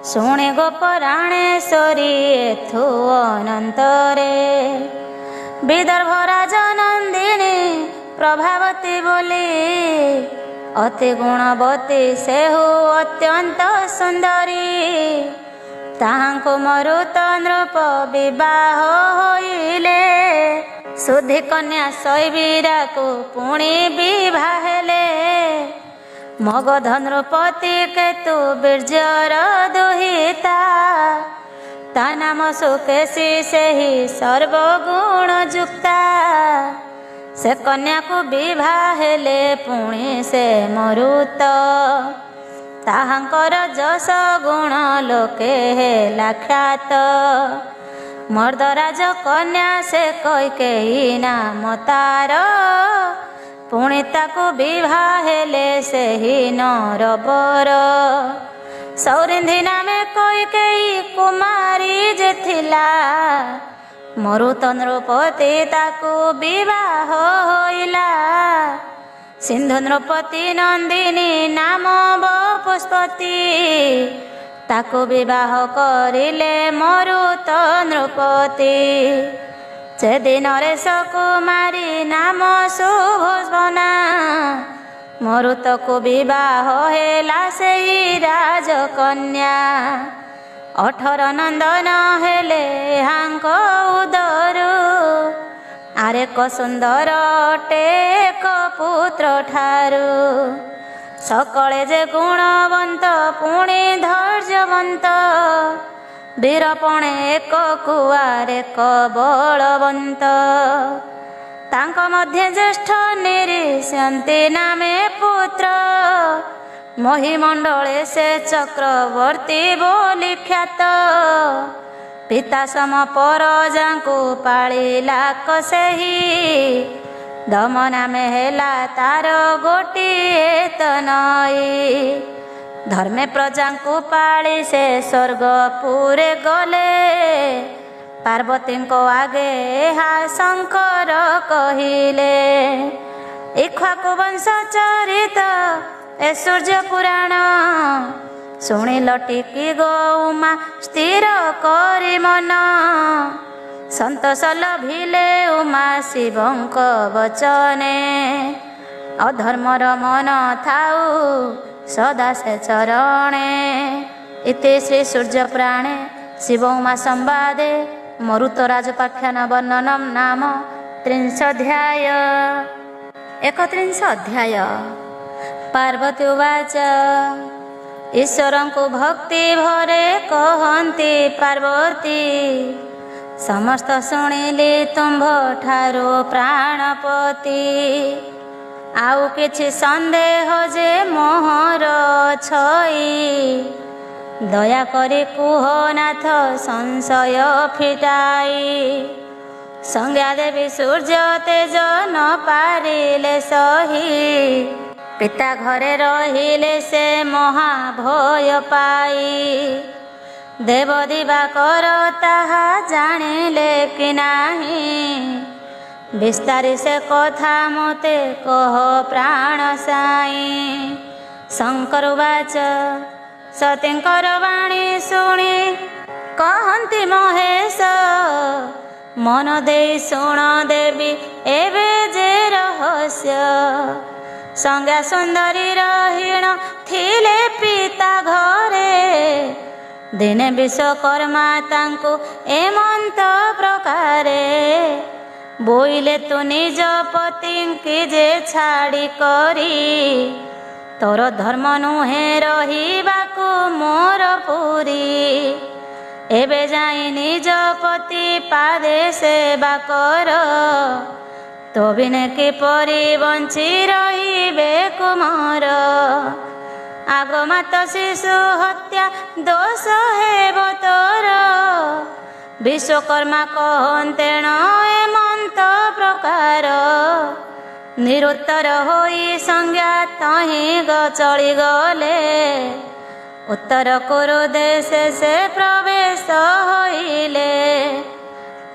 ଶୁଣେ ଗୋପରାଣେଶ୍ୱରୀ ଏଥୁ ଅନନ୍ତରେ। ବିଦର୍ଭ ରାଜନନ୍ଦିନୀ ପ୍ରଭାବତୀ ବୋଲି, ଅତି ଗୁଣବତୀ ସେହୁ ଅତ୍ୟନ୍ତ ସୁନ୍ଦରୀ। ତାହାଙ୍କୁ ମରୁତ ନୃପ ବିବାହ ହୋଇଲେ, ସୁଧି କନ୍ୟା ଶୈବୀରାକୁ ପୁଣି ବିଭା ହେଲେ। ମଗଧ ନୃପତି କେତୁ ବୀର୍ଯ୍ୟର ଦୁହିତା, ତା ନାମ ସୁକେଶୀ ସେହି ସର୍ବଗୁଣ ଯୁକ୍ତା। ସେ କନ୍ୟାକୁ ବିଭା ହେଲେ ପୁଣି ସେ ମରୁତ, ତାହାଙ୍କର ଯଶ ଗୁଣ ଲୋକେ ହେଲା ଖ୍ୟାତ। ମର୍ଦ୍ଦରାଜ କନ୍ୟା ସେ କୈକେୟୀ ନାମ ତାର, ପୁଣି ତାକୁ ବିଭା ହେଲେ ସେହି ନରବର। ସୌରିନ୍ଧି ନାମେ କୈକେୟୀ କୁମାରୀ ଯେ ଥିଲା, ମରୁତ ନୃପତି ତାକୁ ବିବାହ ହୋଇଲା। ସିନ୍ଧୁ ନୃପତି ନନ୍ଦିନୀ ନାମ ବପୁଷ୍ପତି, ତାକୁ ବିବାହ କରିଲେ ମରୁତ ନୃପତି। ସେଦିନରେ ସକୁମାରୀ ନାମ ସୁଭୋଜବନା, ମରୁତକୁ ବିବାହ ହେଲା ସେଇ ରାଜକନ୍ୟା। 18 ନନ୍ଦନ ହେଲେ ହାଙ୍କ ଉଦରୁ, ଆରେକ ସୁନ୍ଦର ଅଟେ ଏକ ପୁତ୍ର ଠାରୁ। ସକଳେ ଯେ ଗୁଣବନ୍ତ ପୁଣି ଧୈର୍ଯ୍ୟବନ୍ତ, ବୀରପଣେ ଏକ କୁଆରେକ ବଳବନ୍ତ। ତାଙ୍କ ମଧ୍ୟରେ ଜ୍ୟେଷ୍ଠ ନିରିଶନ୍ତି ନାମେ ପୁତ୍ର, ମହିମଣ୍ଡଳେ ସେ ଚକ୍ରବର୍ତ୍ତୀ ବୋଲି ଖ୍ୟାତ। ପିତା ସମ ପରଜାଙ୍କୁ ପାଳିଲା କସେହି, ଦମ ନାମେ ହେଲା ତାର ଗୋଟିଏ ତନଇ। ଧର୍ମେ ପ୍ରଜାଙ୍କୁ ପାଳି ସେ ସ୍ୱର୍ଗପୁରେ ଗଲେ, ପାର୍ବତୀଙ୍କ ଆଗେ ଏହା ଶଙ୍କର କହିଲେ। ଇକ୍ଷ୍ୱାକୁ ବଂଶ ଚରିତ ଏ ସୂର୍ଯ୍ୟ ପୁରାଣ, ଶୁଣିଲ ଟିକି ଗୌମା ସ୍ଥିର କରି ମନ। ସନ୍ତୋଷ ଲଭିଲେ ଉମା ଶିବଙ୍କ ବଚନେ, ଅଧର୍ମର ମନ ଥାଉ ସଦା ସେ ଚରଣେ। ଇତି ଶ୍ରୀ ସୂର୍ଯ୍ୟ ପୁରାଣେ ଶିବ ଉମା ସମ୍ବାଦେ ମରୁତରାଜୋପାଖ୍ୟାନ ବର୍ଣ୍ଣନମ୍ ନାମ 30 ଅଧ୍ୟାୟ। 31 ଅଧ୍ୟାୟ। ପାର୍ବତୀ ଉବାଚ ଈଶ୍ୱରଙ୍କୁ ଭକ୍ତି ଭରେ କହନ୍ତି ପାର୍ବତୀ, ସମସ୍ତ ଶୁଣିଲି ତୁମ୍ଭ ଠାରୁ ପ୍ରାଣପତି। ଆଉ କିଛି ସନ୍ଦେହ ଯେ ମୋହର ଛଇ, ଦୟାକରି କୁହ ନାଥ ସଂଶୟ ଫିଟାଇ। ସଂଜ୍ଞା ଦେବି ସୂର୍ଯ୍ୟ ତେଜ ନ ପାରିଲେ ସହି, ପିତା ଘରେ ରହିଲେ ସେ ମହାଭୟ ପାଇ। ଦେବ ଦିବାକର ତାହା ଜାଣିଲେ କି ନାହିଁ, ବିସ୍ତାରି ସେ କଥା ମୋତେ କହ ପ୍ରାଣ ସାଇ। ଶଙ୍କର ଉବାଚ ସତୀଙ୍କର ବାଣୀ ଶୁଣି କହନ୍ତି ମହେଶ, ମନ ଦେଇ ଶୁଣ ଦେବି ଏବେ ଯେ ରହସ୍ୟ। ସଂଜ୍ଞା ସୁନ୍ଦରୀର ହୀଣ ଥିଲେ ପିତା ଘରେ, ଦିନେ ବିଶ୍ୱକର୍ମା ତାଙ୍କୁ ଏମନ୍ତ ପ୍ରକାରେ। ବୋଇଲେ ତୁ ନିଜ ପତିଙ୍କି ଯେ ଛାଡ଼ି କରି, ତୋର ଧର୍ମ ନୁହେଁ ରହିବାକୁ ମୋର ପୁରୀ। ଏବେ ଯାଇ ନିଜ ପତି ପାଦେ ସେବା କର, ତୋ ବିନେ କିପରି ବଞ୍ଚି ରହିବେ କୁମାର। ଆଗମାତ ଶିଶୁ ହତ୍ୟା ଦୋଷ ହେବ ତୋର, ବିଶ୍ୱକର୍ମା କହନ୍ତେଣ ଏମନ୍ତ ପ୍ରକାର। ନିରୁତ୍ତର ହୋଇ ସଂଜ୍ଞା ତହିଁ ଚଳିଗଲେ, ଉତ୍ତର କୁରୁଦେଶେ ସେ ପ୍ରବେଶ ହୋଇଲେ।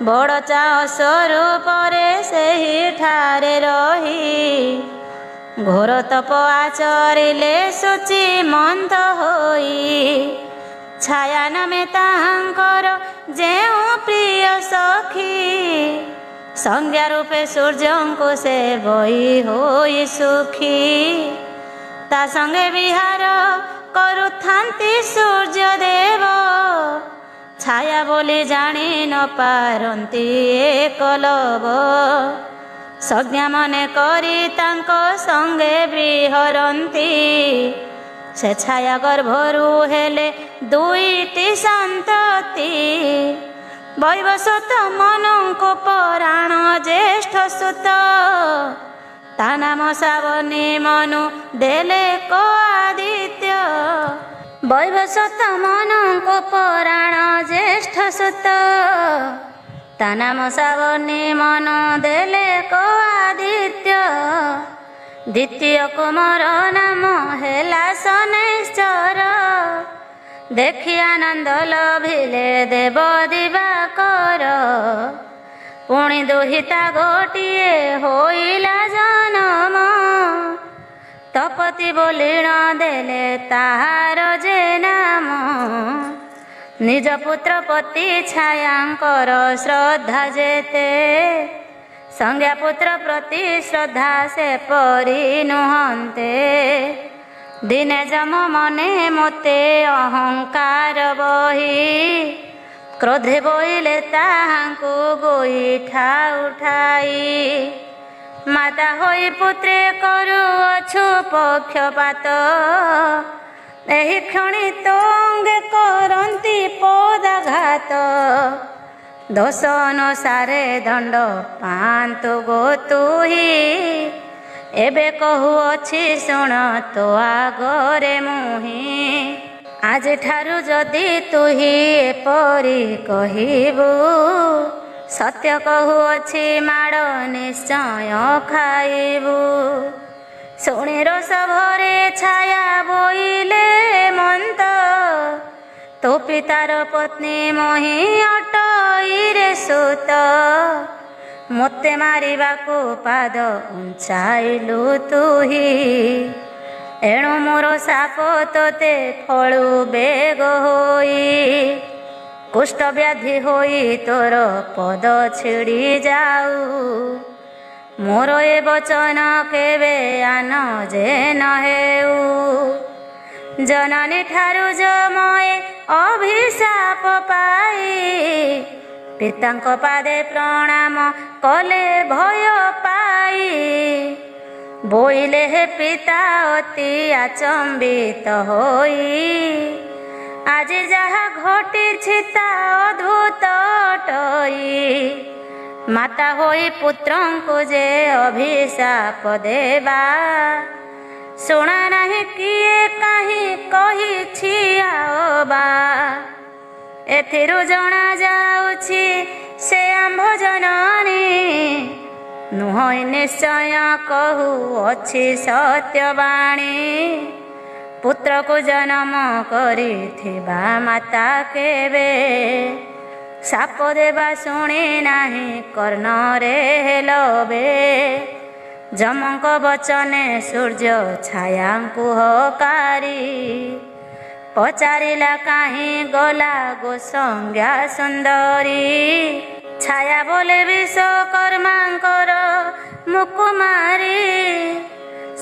ବଡ଼ ଚାଅ ସ୍ୱରୂପରେ ସେହିଠାରେ ରହି, ଘୋର ତପ ଆଚରିଲେ ଶୁଚି ମନ୍ତ ହୋଇ। ଛାୟା ନାମେ ତାହାଙ୍କର ଯେଉଁ ପ୍ରିୟ ସଖୀ, ସଂଜ୍ଞା ରୂପେ ସୂର୍ଯ୍ୟଙ୍କୁ ସେ ବହି ହୋଇ ସୁଖୀ। ତା ସଙ୍ଗେ ବିହାର କରୁଥାନ୍ତି ସୂର୍ଯ୍ୟ ଦେବ, ଛାୟା ବୋଲି ଜାଣି ନ ପାରନ୍ତି ଏକଲବ। ସଂଜ୍ଞା ମନେ କରି ତାଙ୍କ ସଙ୍ଗେ ବିହରନ୍ତି, ସେ ଛାୟା ଗର୍ଭରୁ ହେଲେ ଦୁଇଟି ସନ୍ତତି। ବୈବସ୍ୱତ ମନଙ୍କୁ ପରାଣ ଜ୍ୟେଷ୍ଠ ସୁତ, ତା ନାମ ଶାବନୀ ମନୁ ଦେଲେ କ ଆଦିତ୍ୟ। ବୈବସ୍ୱତ ମନଙ୍କୁ ପରାଣ ଜ୍ୟେଷ୍ଠ ସୁତ, ତା ନାମ ଶାବନୀ ମନୁ ଦେଲେ କ ଆଦିତ୍ୟ। ଦ୍ୱିତୀୟ କୁମାର ନାମ ହେଲା ଶନୈଶ୍ଚର, ଦେଖି ଆନନ୍ଦ ଲଭିଲେ ଦେବ ଦିବାକର। ପୁଣି ଦୁହିତା ଗୋଟିଏ ହୋଇଲା ଜନମ, ତପତି ବୋଲିଣ ଦେଲେ ତାହାର ଯେ ନାମ। ନିଜ ପୁତ୍ର ପତି ଛାୟାଙ୍କର ଶ୍ରଦ୍ଧା ଯେତେ, ସଂଜ୍ଞା ପୁତ୍ର ପ୍ରତି ଶ୍ରଦ୍ଧା ସେ ପରି ନୁହନ୍ତେ। ଦିନେ ଯମ ମନେ ମୋତେ ଅହଙ୍କାର ବହି, କ୍ରୋଧେ ବୋଇଲେ ତାହାଙ୍କୁ ଗୋଇଠା ଉଠାଇ ମାତା ହୋଇ ପୁତ୍ରେ କରୁଅଛୁ ପକ୍ଷପାତ ଏହି କ୍ଷଣି ତୋଙ୍ଗେ କରନ୍ତି ପଦାଘାତ ଦୋଷ ଅନୁସାରେ ଦଣ୍ଡ ପାଆନ୍ତୁ ଗୋ ତୁହି ଏବେ କହୁଅଛି ଶୁଣ ତୋ ଆଗରେ ମୁହିଁ ଆଜିଠାରୁ ଯଦି ତୁହି ଏପରି କହିବୁ ସତ୍ୟ କହୁଅଛି ମାଡ଼ ନିଶ୍ଚୟ ଖାଇବୁ ଶୁଣି ରୋଷ ଭରେ ଛାୟା ବୋଇଲେ ମନ୍ତ ତୋ ପିତାର ପତ୍ନୀ ମହି ଅଟଇରେ ସୁତ ମୋତେ ମାରିବାକୁ ପାଦ ଉଞ୍ଚାଇଲୁ ତୁହି ଏଣୁ ମୋର ସାପ ତୋତେ ଫଳୁ ବେଗ ହୋଇ କୁଷ୍ଠ ବ୍ୟାଧି ହୋଇ ତୋର ପଦ ଛିଡ଼ି ଯାଉ ମୋର ଏ ବଚନ କେବେ ଆନ ଯେ ନ ହେଉ ଜନନୀ ଠାରୁ ଜମଏ ଅଭିଶାପ ପାଇ ପିତାଙ୍କ ପାଦେ ପ୍ରଣାମ କଲେ ଭୟ ପାଇ ବୋଇଲେ ହେ ପିତା ଅତି ଆଚମ୍ବିତ ହୋଇ ଆଜି ଯାହା ଘଟିଛି ତା ଅଦ୍ଭୁତ ଅଟଇ ମାତା ହୋଇ ପୁତ୍ରଙ୍କୁ ଯେ ଅଭିଶାପ ଦେବା ଶୁଣା ନାହିଁ କିଏ କାହିଁ କହିଛି ଆଓବା ଏଥିରୁ ଜଣା ଯାଉଛି ସେ ଆମ୍ଭ ଜନନୀ ନୁହଁ ନିଶ୍ଚୟ କହୁଅଛି ସତ୍ୟବାଣୀ ପୁତ୍ରକୁ ଜନ୍ମ କରିଥିବା ମାତା କେବେ ସାପ ଦେବା ଶୁଣି ନାହିଁ କର୍ଣ୍ଣରେ ହେଲବେ ଯମଙ୍କ ବଚନେ ସୂର୍ଯ୍ୟ ଛାୟାଙ୍କୁ ହକାରି ପଚାରିଲା କାହିଁ ଗଲା ଗୋ ସଂଜ୍ଞା ସୁନ୍ଦରୀ ଛାୟା ବୋଲେ ବିଶ୍ୱକର୍ମାଙ୍କର ମୁକୁମାରୀ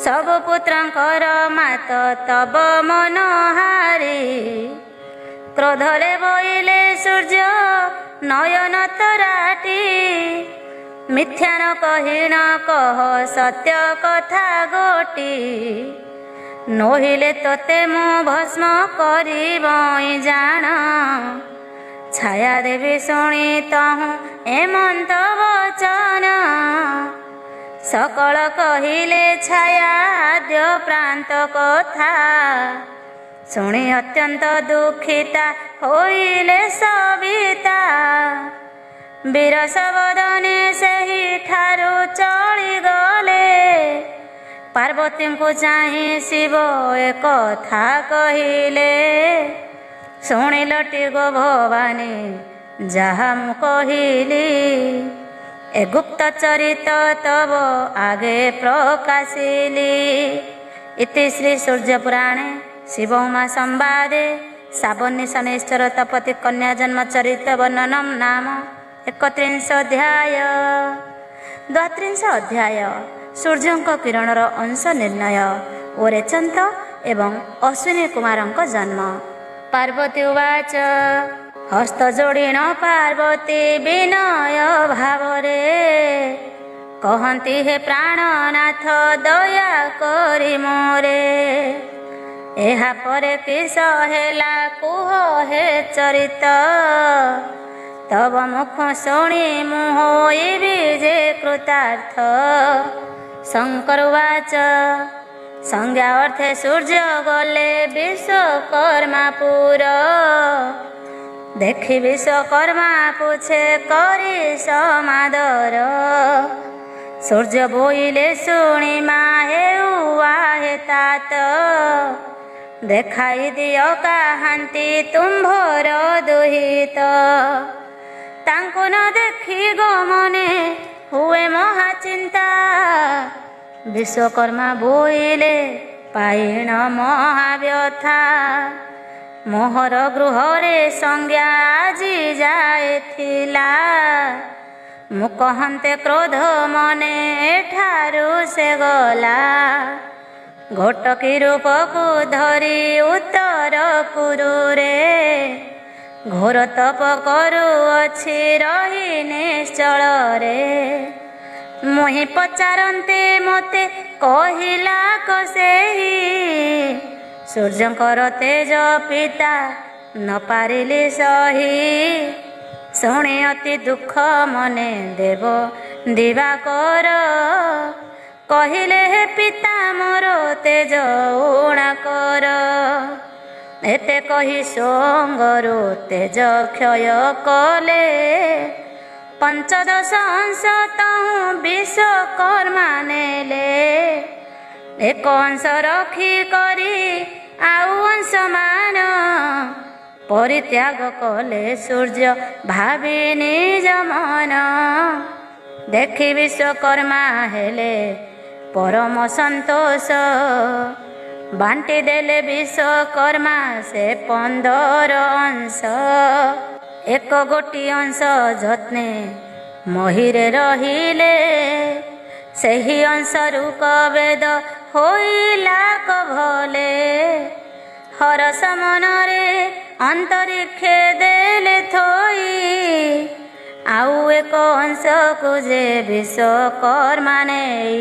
ସବୁ ପୁତ୍ରଙ୍କର ମାତ ତବ ମନହାରି କ୍ରୋଧରେ ବୋଇଲେ ସୂର୍ଯ୍ୟ ନୟନ ତରାଟି ମିଥ୍ୟା ନ କହିଣ କହ ସତ୍ୟ କଥା ଗୋଟି ନୋହିଲେ ତୋତେ ମୁଁ ଭସ୍ମ କରିବଇ ଜାଣ ଛାୟା ଦେବି ଶୁଣି ତହୁଁ ଏମନ୍ତ ବଚନ ସକଳ କହିଲେ ଛାୟା ଆଦ୍ୟ ପ୍ରାନ୍ତ କଥା ଶୁଣି ଅତ୍ୟନ୍ତ ଦୁଃଖିତା ହୋଇଲେ ସବିତା ବିରସ ବଦନେ ସେହିଠାରୁ ଚଳିଗଲେ ପାର୍ବତୀଙ୍କୁ ଚାହିଁ ଶିବ ଏକଥା କହିଲେ ଶୁଣିଲଟି ଗୋ ଭବାନୀ ଯାହା ମୁଁ କହିଲି ଏ ଗୁପ୍ତ ଚରିତ ତବ ଆଗେ ପ୍ରକାଶିଲି ଇତି ଶ୍ରୀ ସୂର୍ଯ୍ୟପୁରାଣେ ଶିବ ଉମା ସମ୍ବାଦେ ଶ୍ରାବଣୀ ଶନୈଶ୍ଚର ତପତି କନ୍ୟା ଜନ୍ମ ଚରିତ ବର୍ଣ୍ଣନମ୍ ନାମ 31 ଅଧ୍ୟାୟ 32 ଅଧ୍ୟାୟ ସୂର୍ଯ୍ୟଙ୍କ କିରଣର ଅଂଶ ନିର୍ଣ୍ଣୟ ଓ ରେଚନ୍ତ ଏବଂ ଅଶ୍ୱିନୀ କୁମାରଙ୍କ ଜନ୍ମ ପାର୍ବତୀ ଉବାଚ ହସ୍ତ ଯୋଡ଼ିଣ ପାର୍ବତୀ ବିନୟ ଭାବରେ କହନ୍ତି ହେ ପ୍ରାଣନାଥ ଦୟା କରି ମୋରେ ଏହା ପରେ କିସ ହେଲା କୁହ ହେ ଚରିତ ତବ ମୁଖ ଶୁଣି ମୁଁ ହୋଇବି ଯେ କୃତାର୍ଥ ଶଙ୍କର ଉବାଚ ସଂଜ୍ଞା ଅର୍ଥେ ସୂର୍ଯ୍ୟ ଗଲେ ବିଶ୍ୱକର୍ମାପୁର ଦେଖି ବିଶ୍ୱକର୍ମା ପୁଛେ କରି ସମାଦର ସୂର୍ଯ୍ୟ ବୋଇଲେ ଶୁଣି ମା ହେଉ ଆହେ ତାତ ଦେଖାଇ ଦିଅ କାହାନ୍ତି ତୁମ୍ଭର ଦୁହିତ ତାଙ୍କୁ ନ ଦେଖି ଗମନେ ହୁଏ ମହାଚିନ୍ତା ବିଶ୍ୱକର୍ମା ବୋଇଲେ ପାଇଣ ମହାବ୍ୟଥା ମୋହର ଗୃହରେ ସଂଜ୍ଞା ଆଜି ଯାଇଥିଲା ମୁଁ କହନ୍ତେ କ୍ରୋଧ ମନେ ଏଠାରୁ ସେ ଗଲା ଘଟକି ରୂପକୁ ଧରି ଉତ୍ତର ପୁରୁରେ ଘୋର ତପ କରୁଅଛି ରହି ନିଶ୍ଚଳରେ। ମୁହିଁ ପଚାରନ୍ତି ମୋତେ କହିଲା କସେହି, ସୂର୍ଯ୍ୟଙ୍କର ତେଜ ପିତା ନ ପାରିଲି ସହି। ଶୁଣି ଅତି ଦୁଃଖ ମନେ ଦେବ ଦିବାକର, କହିଲେ ହେ ପିତା ମୋର ତେଜ ଊଣା କର। ଏତେ କହି ସୋଙ୍ଗରୁ ତେଜ କ୍ଷୟ କଲେ, ପଞ୍ଚଦଶ ଅଂଶ ତହୁଁ ବିଶ୍ୱକର୍ମା ନେଲେ। ଏକ ଅଂଶ ରଖି କରି ଆଉ ଅଂଶ ମାନ, ପରିତ୍ୟାଗ କଲେ ସୂର୍ଯ୍ୟ ଭାବି ନିଜ ମନ। ଦେଖି ବିଶ୍ୱକର୍ମା ହେଲେ ପରମ ସନ୍ତୋଷ, ବାଣ୍ଟି ଦେଲେ ବିଶ୍ୱକର୍ମା ସେ 15 ଅଂଶ। ଏକ ଗୋଟି ଅଂଶ ଯତ୍ନେ ମହିରେ ରହିଲେ, ସେହି ଅଂଶରୁ କବେଦ ହୋଇଲା କଭଲେ। ହରସ ମନରେ ଅନ୍ତରିକ୍ଷେ ଦେଲେ ଥୋଇ, ଆଉ ଏକ ଅଂଶକୁ ଯେ ବିଶ୍ୱକର୍ମା ନେଇ।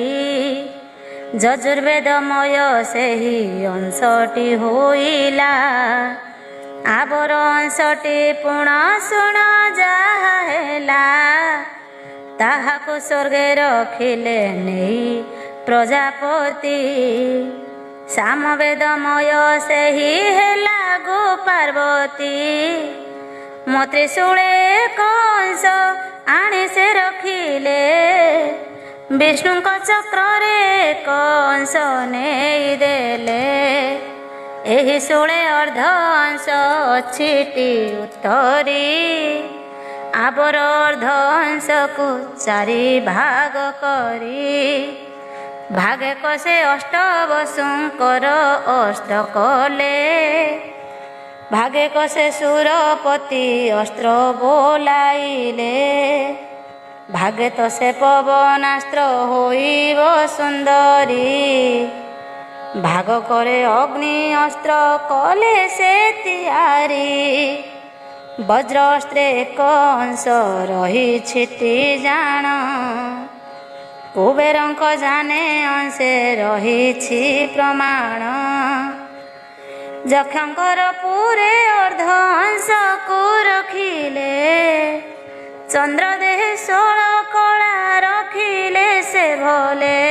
ଯଜୁର୍ବେଦମୟ ସେହି ଅଂଶଟି ହୋଇଲା, ଆବର ଅଂଶଟି ପୁଣ ଶୁଣ ଯାହା ହେଲା। ତାହାକୁ ସ୍ୱର୍ଗେ ରଖିଲେ ନେଇ ପ୍ରଜାପତି, ସାମବେଦମୟ ସେହି ହେଲା ଗୁ ପାର୍ବତୀ। ମୋ ତ୍ରିଶୂଳେ ଏକ ଅଂଶ ଆଣି ସେ ରଖିଲେ, ବିଷ୍ଣୁଙ୍କ ଚକ୍ରରେ ଏକ ଅଂଶ ନେଇଦେଲେ। ଏହି ଶୂଳେ ଅର୍ଦ୍ଧ ଅଂଶ ଅଛିଟି ଉତ୍ତରୀ, ଆବର ଅର୍ଦ୍ଧ ଅଂଶକୁ 4 ଭାଗ କରି। ଭାଗେ କଷେ ଅଷ୍ଟବସୁଙ୍କର ଅସ୍ତ୍ର କଲେ, ଭାଗେ କଷେ ସୁରପତି ଅସ୍ତ୍ର ବୋଲାଇଲେ। ଭାଗେ ତ ସେ ପବନାସ୍ତ୍ର ହୋଇବ ସୁନ୍ଦରୀ, ଭାଗ করে অগ্নি অস্ত্র কলে সে তিଆରି। বজ্র অস্ত্রে ଏକ ଅଂଶ ରହିଛିଟି ଜାଣ, କୁବେରଙ୍କ ଜାନେ ଅଂଶେ ରହିଛି ପ୍ରମାଣ। ଯକ୍ଷଙ୍କର ପୁରେ ଅର୍ଦ୍ଧ ଅଂଶକୁ ରଖିଲେ, ଚନ୍ଦ୍ର ଦେହେ 16 କଳା ରଖିଲେ ସେ ଭଲେ।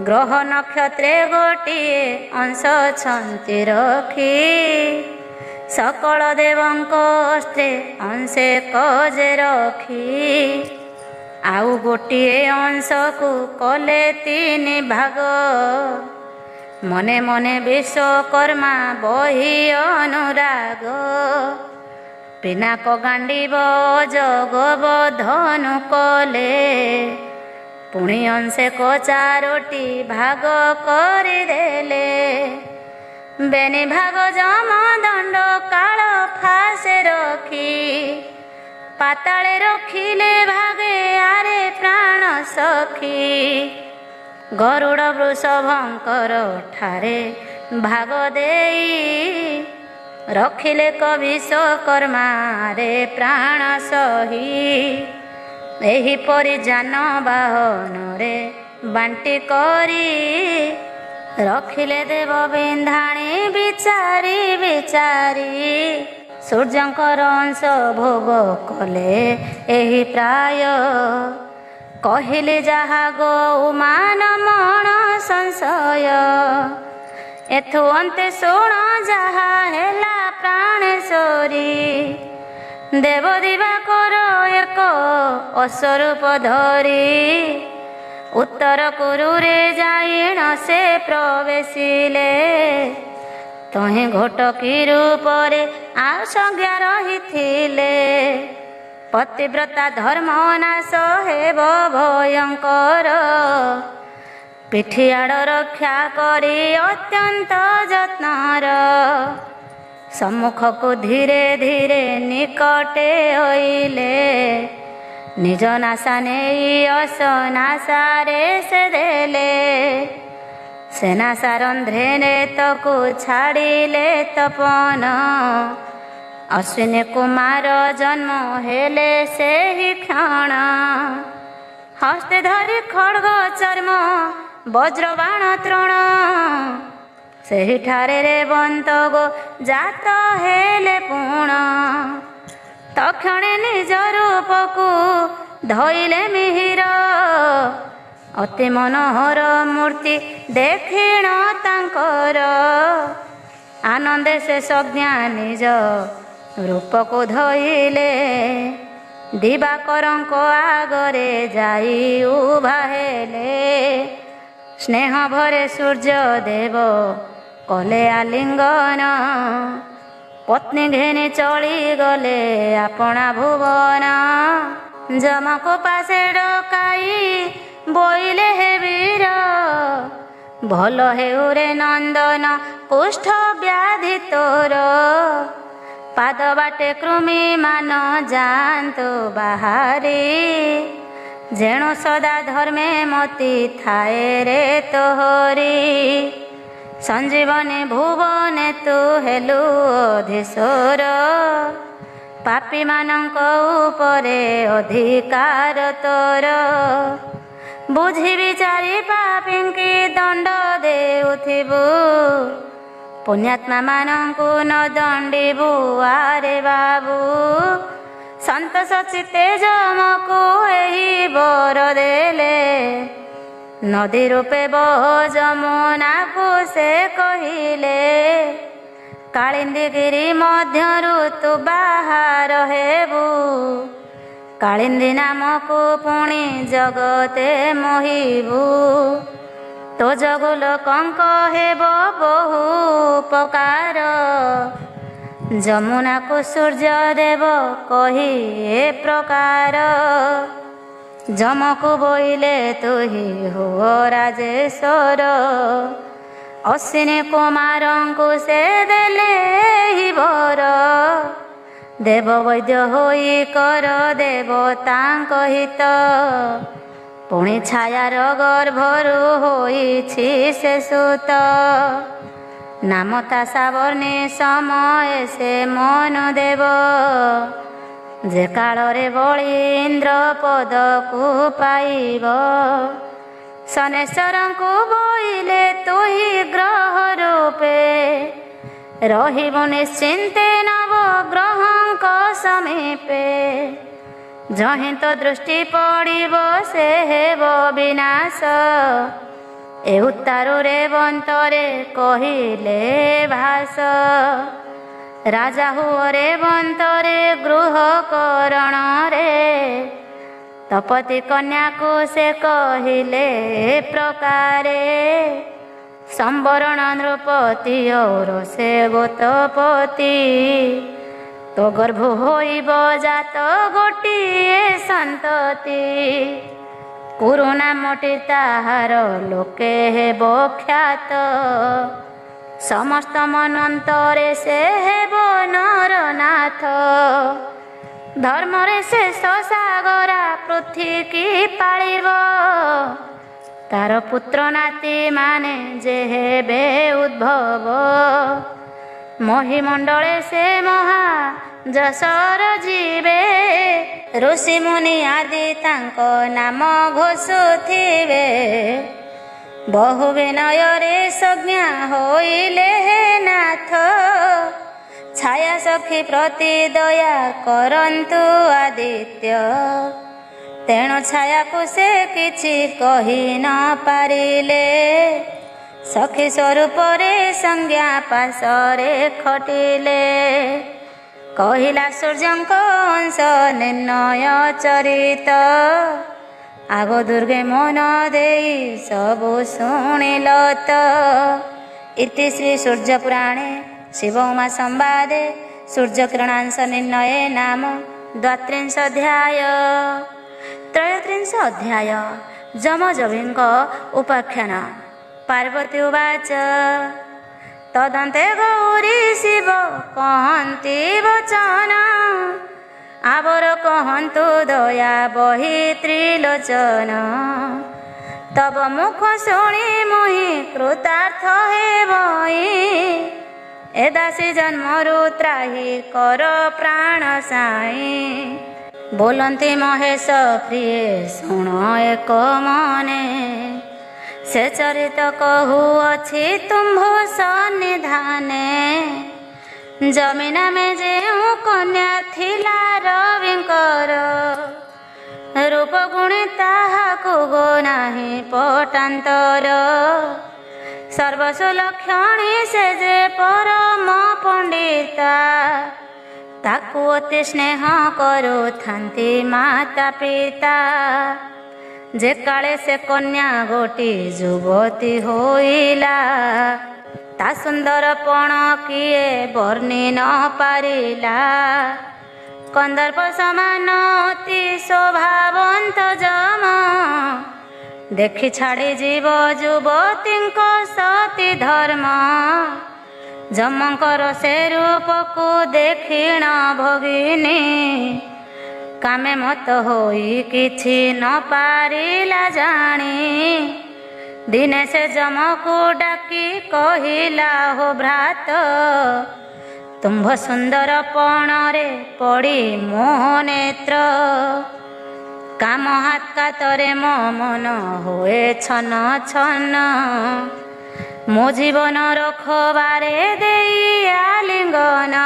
ଗ୍ରହ ନକ୍ଷତ୍ରେ ଗୋଟିଏ ଅଂଶ ଛନ୍ତି ରଖି, ସକଳ ଦେବଙ୍କ ଅସ୍ତ୍ରେ ଅଂଶେ କଜେ ରଖି। ଆଉ ଗୋଟିଏ ଅଂଶକୁ କଲେ 3 ଭାଗ, ମନେ ମନେ ବିଶ୍ୱକର୍ମା ବହି ଅନୁରାଗ। ପିନାକ ଗାଣ୍ଡିବ ଜଗବ ଧନୁ କଲେ, ପୁଣି ଅଂଶେ 4ଟି ଭାଗ କରିଦେଲେ। ବେନି ଭାଗ ଯମ ଦଣ୍ଡ କାଳ ଫାସେ ରଖି, ପାତାଳେ ରଖିଲେ ଭାଗେ ଆରେ ପ୍ରାଣ ସଖୀ। ଗରୁଡ଼ ବୃଷଭଙ୍କର ଠାରେ ଭାଗ ଦେଇ, ରଖିଲେ ବିଶ୍ୱକର୍ମାରେ ପ୍ରାଣ ସହି। ଏହିପରି ଯାନବାହନରେ ବାଣ୍ଟି କରି, ରଖିଲେ ଦେବ ବିନ୍ଧାଣି ବିଚାରି ବିଚାରି। ସୂର୍ଯ୍ୟଙ୍କର ଅଂଶ ଭୋଗ କଲେ ଏହି ପ୍ରାୟ, କହିଲେ ଯାହା ଗୌମାନ ମଣ ସଂଶୟ। ଏଥୁ ଅନ୍ତେ ଶୁଣ ଯାହା ହେଲା ପ୍ରାଣେଶ୍ୱରୀ, ଦେବ ଦିବାକର ଏକ ଅସ୍ୱରୂପ ଧରି। ଉତ୍ତର କୁରୁରେ ଯାଇଣ ସେ ପ୍ରବେଶିଲେ, ତହିଁ ଘୋଟକି ରୂପରେ ଆଉ ସଂଜ୍ଞା ରହିଥିଲେ। ପତିବ୍ରତା ଧର୍ମ ନାଶ ହେବ ଭୟଙ୍କର, ପିଠିଆଡ଼ ରକ୍ଷା କରି ଅତ୍ୟନ୍ତ ଯତ୍ନର। ସମ୍ମୁଖକୁ ଧୀରେ ଧୀରେ ନିକଟେ ହୋଇଲେ, ନିଜ ନାଶା ନେଇ ଅସନାଶାରେ ସେ ଦେଲେ। ସେନାଶା ରନ୍ଧ୍ରେ ନେତକୁ ଛାଡ଼ିଲେ ତପନ, ଅଶ୍ୱିନୀ କୁମାର ଜନ୍ମ ହେଲେ ସେହି କ୍ଷଣ, ହସ୍ତେ ଧରି ଖଡ଼୍ଗ ଚର୍ମ ବଜ୍ରବାଣ ତୃଣ, ସେହିଠାରେ ରେବନ୍ତ ଗୋ ଜାତ ହେଲେ ପୁଣ। ତକ୍ଷଣେ ନିଜ ରୂପକୁ ଧଇଲେ ମିହିର, ଅତି ମନୋହର ମୂର୍ତ୍ତି ଦେଖିଣ ତାଙ୍କର। ଆନନ୍ଦେ ସେ ସଜ୍ଞା ନିଜ ରୂପକୁ ଧଇଲେ, ଦିବାକରଙ୍କ ଆଗରେ ଯାଇ ଉଭା ହେଲେ। ସ୍ନେହ ଭରେ ସୂର୍ଯ୍ୟ ଦେବ କଲେ ଆଲିଙ୍ଗନ, ପତ୍ନୀ ଘେନି ଚଳିଗଲେ ଆପଣା ଭୁବନ। ଯମକୁ ପାଶେ ଡକାଇ ବୋଇଲେ ହେ ବୀର, ଭଲ ହେଉରେ ନନ୍ଦନ କୁଷ୍ଠ ବ୍ୟାଧି ତୋର। ପାଦ ବାଟେ କୃମି ମାନ ଯାଆନ୍ତୁ ବାହାରି, ଯେଣୁ ସଦା ଧର୍ମେ ମତି ଥାଏ ରେ ତୋହରି। ସଞ୍ଜୀବନୀ ଭୁବନେ ତୁ ହେଲୁ ଅଧୀଶ୍ୱର, ପାପୀମାନଙ୍କ ଉପରେ ଅଧିକାର ତୋର। ବୁଝି ବିଚାରି ପାପୀଙ୍କି ଦଣ୍ଡ ଦେଉଥିବୁ, ପୁଣ୍ୟାତ୍ମା ମାନଙ୍କୁ ନ ଦଣ୍ଡିବୁ ଆରେ ବାବୁ। ସନ୍ତୋଷ ଚିତ୍ତେ ଯମକୁ ଏହି ବର ଦେଲେ, ନଦୀ ରୂପେ ବହ ଯମୁନାକୁ ସେ କହିଲେ। କାଳିନ୍ଦୀ ଗିରି ମଧ୍ୟରୁ ତୁ ବାହାର ହେବୁ, କାଳିନ୍ଦୀ ନାମକୁ ପୁଣି ଜଗତେ ମୋହିବୁ। ତୋ ଯୋଗୁ ଲୋକଙ୍କ ହେବ ବହୁ ଉପକାର, ଯମୁନାକୁ ସୂର୍ଯ୍ୟ ଦେବ କହି ଏ ପ୍ରକାର। ଯମକୁ ବୋଇଲେ ତୁହି ହୁଅ ରାଜେଶ୍ୱର, ଅଶ୍ୱିନୀ କୁମାରଙ୍କୁ ସେ ଦେଲେ ହି ବର। ଦେବ ବୈଦ୍ୟ ହୋଇ କର ଦେବତାଙ୍କ ହିତ, ପୁଣି ଛାୟାର ଗର୍ଭରୁ ହୋଇଛି ସେ ସୁତ। ନାମ ତା ସାବର୍ଣ୍ଣୀ ସମୟ ସେ ମନୁ ଦେବ, ଯେ କାଳରେ ବଳି ଇନ୍ଦ୍ର ପଦକୁ ପାଇବ। ଶନେଶ୍ୱରଙ୍କୁ ବୋଇଲେ ତୁହି ଗ୍ରହ ରୂପେ, ରହିବୁ ନିଶ୍ଚିନ୍ତେ ନବଗ୍ରହଙ୍କ ସମୀପେ। ଯହିଁ ତ ଦୃଷ୍ଟି ପଡ଼ିବ ସେ ହେବ ବିନାଶ, ଏ ଉତ୍ତାରୁ ରେବନ୍ତରେ କହିଲେ ଭାସ। ରାଜା ହୁଅ ରେବନ୍ତରେ ଗୃହ କରଣରେ, ତପତି କନ୍ୟାକୁ ସେ କହିଲେ ପ୍ରକାରେ। ସମ୍ବରଣ ନୃପତି ଔର ସେ ଗୋତପତି, ତୋ ଗର୍ଭ ହୋଇବ ଜାତ ଗୋଟିଏ ସନ୍ତତି। କୁରୁ ନାମଟି ତାହାର ଲୋକେ ହେବ ଖ୍ୟାତ, ସମସ୍ତ ମନ୍ୱନ୍ତରେ ସେ ହେବ ନରନାଥ। ଧର୍ମରେ ଶେଷ ସାଗରା ପୃଥିବୀ ପାଳିବ, ତାର ପୁତ୍ର ନାତି ମାନେ ଯେ ହେବେ ଉଦ୍ଭବ। ମହିମଣ୍ଡଳେ ସେ ମହା ଯଶର ଯିବେ, ଋଷି ମୁନି ଆଦି ତାଙ୍କ ନାମ ଘୋଷୁଥିବେ। ବହୁ ବିନୟରେ ସଜ୍ଞା ହୋଇଲେ ହେ ନାଥ, ଛାୟା ସଖୀ ପ୍ରତି ଦୟା କରନ୍ତୁ ଆଦିତ୍ୟ। ତେଣୁ ଛାୟାକୁ ସେ କିଛି କହି ନ ପାରିଲେ, ସଖୀ ସ୍ୱରୂପରେ ସଂଜ୍ଞା ପାଶରେ ଖଟିଲେ। କହିଲା ସୂର୍ଯ୍ୟଙ୍କ ଅଂଶ ନିର୍ଣ୍ଣୟ ଚରିତ, ଆଗ ଦୁର୍ଗେ ମନ ଦେଇ ସବୁ ଶୁଣିଲ ତ। ଇତି ଶ୍ରୀ ସୂର୍ଯ୍ୟ ପୁରାଣେ ଶିବ ଉମା ସମ୍ବାଦେ ସୂର୍ଯ୍ୟକିରଣାଂଶ ନିର୍ଣ୍ଣୟେ ନାମ ଦ୍ୱାତ୍ରିଂଶ ଅଧ୍ୟାୟ। ତ୍ରୟୋତ୍ରିଂଶ ଅଧ୍ୟାୟ ଯମଯୋଗୀଙ୍କ ଉପାଖ୍ୟାନ। ପାର୍ବତୀ ଉବାଚ ତଦନ୍ତେ ଗୌରୀ ଶିବ କହନ୍ତି ବଚନ, ଆବର କହନ୍ତୁ ଦୟା ବହି ତ୍ରିଲୋଚନ। ତବ ମୁଖ ଶୁଣି ମୁହିଁ କୃତାର୍ଥ ହେବଇ, ଏ ଦାସୀ ଜନ୍ମରୁ ତ୍ରାହି କର ପ୍ରାଣ ସାଇ। ବୋଲନ୍ତି ମହେଶ ପ୍ରିୟେ ଶୁଣ ଏକ ମନେ, ସେ ଚରିତ କହୁଅଛି ତୁମ୍ଭ ସନ୍ନିଧାନେ। ଜମି ନାମେ ଯେଉଁ କନ୍ୟା ଥିଲା ରବିଙ୍କର, ରୂପ ଗୁଣୀ ତାହାକୁ ଗୋ ନାହିଁ ପଟାନ୍ତର। ସର୍ବସୁଲକ୍ଷଣୀ ସେ ଯେ ପରମ ପଣ୍ଡିତା, ତାକୁ ଅତି ସ୍ନେହ କରୁଥାନ୍ତି ମାତା ପିତା। ଯେ କାଳେ ସେ କନ୍ୟା ଗୋଟି ଯୁବତୀ ହୋଇଲା, ତା ସୁନ୍ଦରପଣ କିଏ ବର୍ଣ୍ଣି ନ ପାରିଲା। କନ୍ଦର୍ପ ସମାନ ଅତି ଶୋଭାବନ୍ତ ଯମ, ଦେଖି ଛାଡ଼ି ଯିବ ଯୁବତୀଙ୍କ ସତୀ ଧର୍ମ। ଯମଙ୍କର ସେ ରୂପକୁ ଦେଖିଣ ଭଗିନୀ, କାମେ ମତ ହୋଇ କିଛି ନ ପାରିଲା ଜାଣି। ଦିନେ ସେ ଯମକୁ ଡାକି କହିଲା ହୋ ଭ୍ରାତ, ତୁମ୍ଭ ସୁନ୍ଦରପଣରେ ପଡ଼ି ମୋ ନେତ୍ର। କାମ ହାତକାତରେ ମୋ ମନ ହୁଏ ଛନ ଛନ, ମୋ ଜୀବନ ରଖବାରେ ଦେଇ ଆଲିଙ୍ଗନ।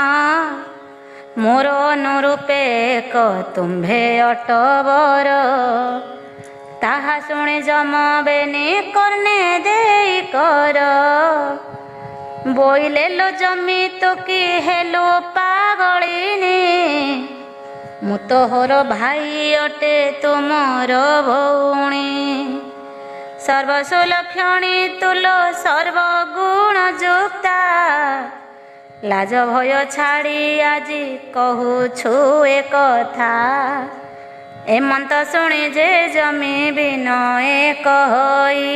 ମୋର ଅନୁରୂପେ ଏକ ତୁମ୍ଭେ ଅଟବର, ତାହା ଶୁଣି ଯମ ବେନି କର୍ଣ୍ଣେ ଦେଇ କର। ବୋଇଲେ ଲୋ ଜମି ତୁ କି ହେଲୁ ପାଗଳିନୀ, ମୁଁ ତୋହର ଭାଇ ଅଟେ ତୁମର ଭଉଣୀ। ସର୍ବସୁଲକ୍ଷଣୀ ତୁଲୋ ସର୍ବଗୁଣ ଯୁକ୍ତା, ଲାଜ ଭୟ ଛାଡ଼ି ଆଜି କହୁଛୁ ଏ କଥା। ଏମନ୍ତ ଶୁଣି ଯେ ଜମି ବିନୟ କହି,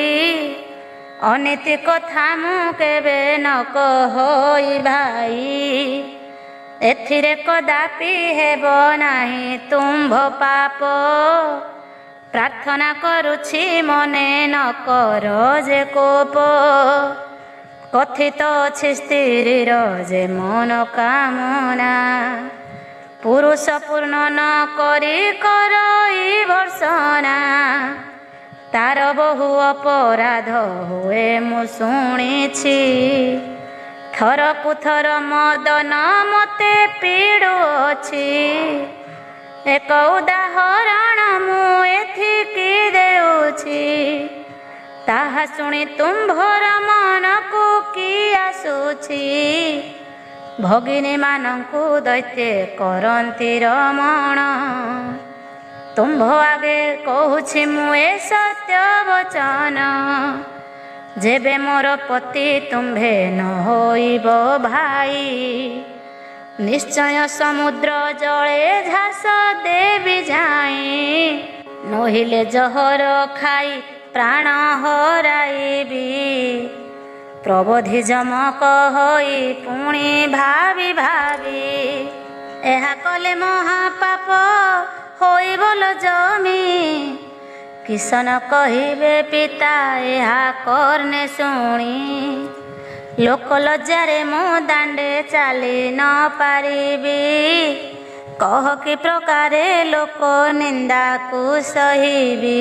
ଅନୀତି କଥା ମୁଁ କେବେ ନ କହଇ ଭାଇ। ଏଥିରେ କଦାପି ହେବ ନାହିଁ ତୁମ୍ଭ ପାପ, ପ୍ରାର୍ଥନା କରୁଛି ମନେ ନ କର ଯେ କୋପ। କଥିତ ଅଛି ସ୍ତ୍ରୀର ଯେ ମନ କାମନା, ପୁରୁଷ ପୂର୍ଣ୍ଣ ନ କରି କରଇ ଭର୍ସନା। ତାର ବହୁ ଅପରାଧ ହୁଏ ମୁଁ ଶୁଣିଛି, ଥରକୁ ଥର ମଦନ ମତେ ପୀଡ଼ୁଅଛି। ଏକ ଉଦାହରଣ ମୁଁ ଏଥିକି ଦେଉଛି, ତାହା ଶୁଣି ତୁମ୍ଭର ମନକୁ କି ଆସୁଛି। ଭଗିନୀ ମାନଙ୍କୁ ଦୈତ୍ୟ କରନ୍ତି ରମଣ, ତୁମ୍ଭ ଆଗେ କହୁଛି ମୁଁ ଏ ସତ୍ୟ ବଚନ। ଯେବେ ମୋର ପତି ତୁମ୍ଭେ ନ ହୋଇବ ଭାଇ, ନିଶ୍ଚୟ ସମୁଦ୍ର ଜଳେ ଝାସ ଦେବି ଯାଇ। ନୋହିଲେ ଜହର ଖାଇ ପ୍ରାଣ ହରାଇବି, ପ୍ରବୋଧି ଯମ କହି ପୁଣି ଭାବି ଭାବି। ଏହା କଲେ ମହାପାପ ହୋଇବଲ ଜମି, କିସନ କହିବେ ପିତା ଏହା କର୍ଣ୍ଣେ ଶୁଣି। ଲୋକ ଲଜ୍ଜାରେ ମୁଁ ଦାଣ୍ଡେ ଚାଲି ନ ପାରିବି, କହ କି ପ୍ରକାରେ ଲୋକ ନିନ୍ଦାକୁ ସହିବି।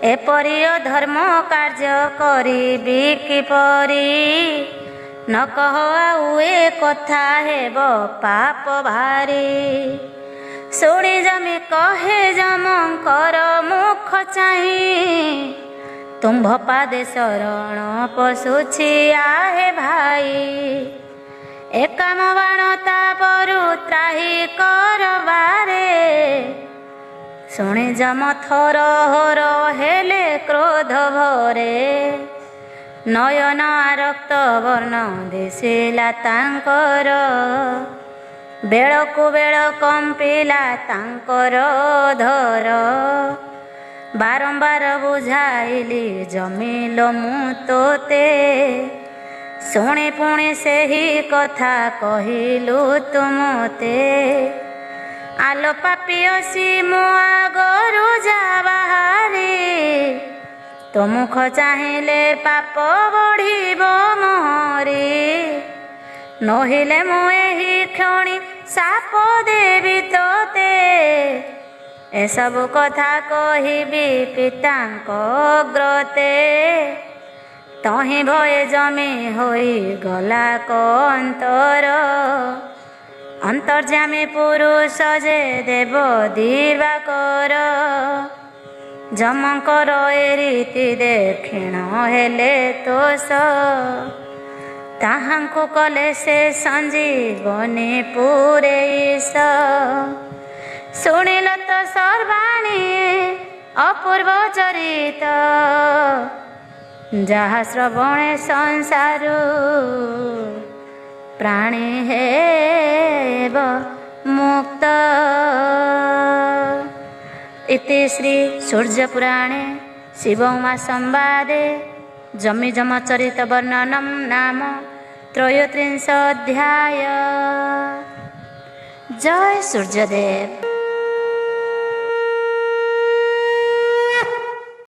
ଏପରି ଅଧର୍ମ କାର୍ଯ୍ୟ କରିବି କିପରି, ନ କହ ଆଉ ଏ କଥା ହେବ ପାପ ଭାରି। ଶୁଣି ଜମି କହେ ଯମଙ୍କର ମୁଖ ଚାହିଁ, ତୁମ୍ଭ ପାଦେ ଶରଣ ପଶୁଛି ଆହେ ଭାଇ। ଏକାମ ବାଣ ତାପରୁ ତ୍ରାହି କରବାରେ, ଶୁଣି ଯମ ଥର ହର ହେଲେ କ୍ରୋଧ ଭରେ। ନୟନ ଆରକ୍ତ ବର୍ଣ୍ଣ ଦିଶିଲା ତାଙ୍କର, ବେଳକୁ ବେଳ କମ୍ପିଲା ତାଙ୍କର ଧର। ବାରମ୍ବାର ବୁଝାଇଲି ଜମିଲ ମୁଁ ତୋତେ, ଶୁଣି ପୁଣି ସେହି କଥା କହିଲୁ ତୁ ମୋତେ। ଆଲୋ ପାପିଅସି ମୋ ଆଗରୁ ଯା ବାହାରି, ତୋ ମୁଖ ଚାହିଁଲେ ପାପ ବଢ଼ିବ ମୋରି। नहिले मु एही क्षणी साप देवी तोते एसबु कथा कहिबी पितांक अग्रते तहि भय जमी होई गला कंतर अंतर्जामी पुरुष जे देव दिवाकर जमकर ए रीति देखिण हेले तोष ताहांकु कले से संजीवनी पुरेश शुणिल तो सर्वाणी अपूर्व चरित जहा श्रवणे संसारु प्राणी हेब मुक्त। इति श्री सूर्यपुराणे शिव उमा संवादे जमिजम चरित वर्णनम नाम 33 अध्याय। जय सूर्यदेव।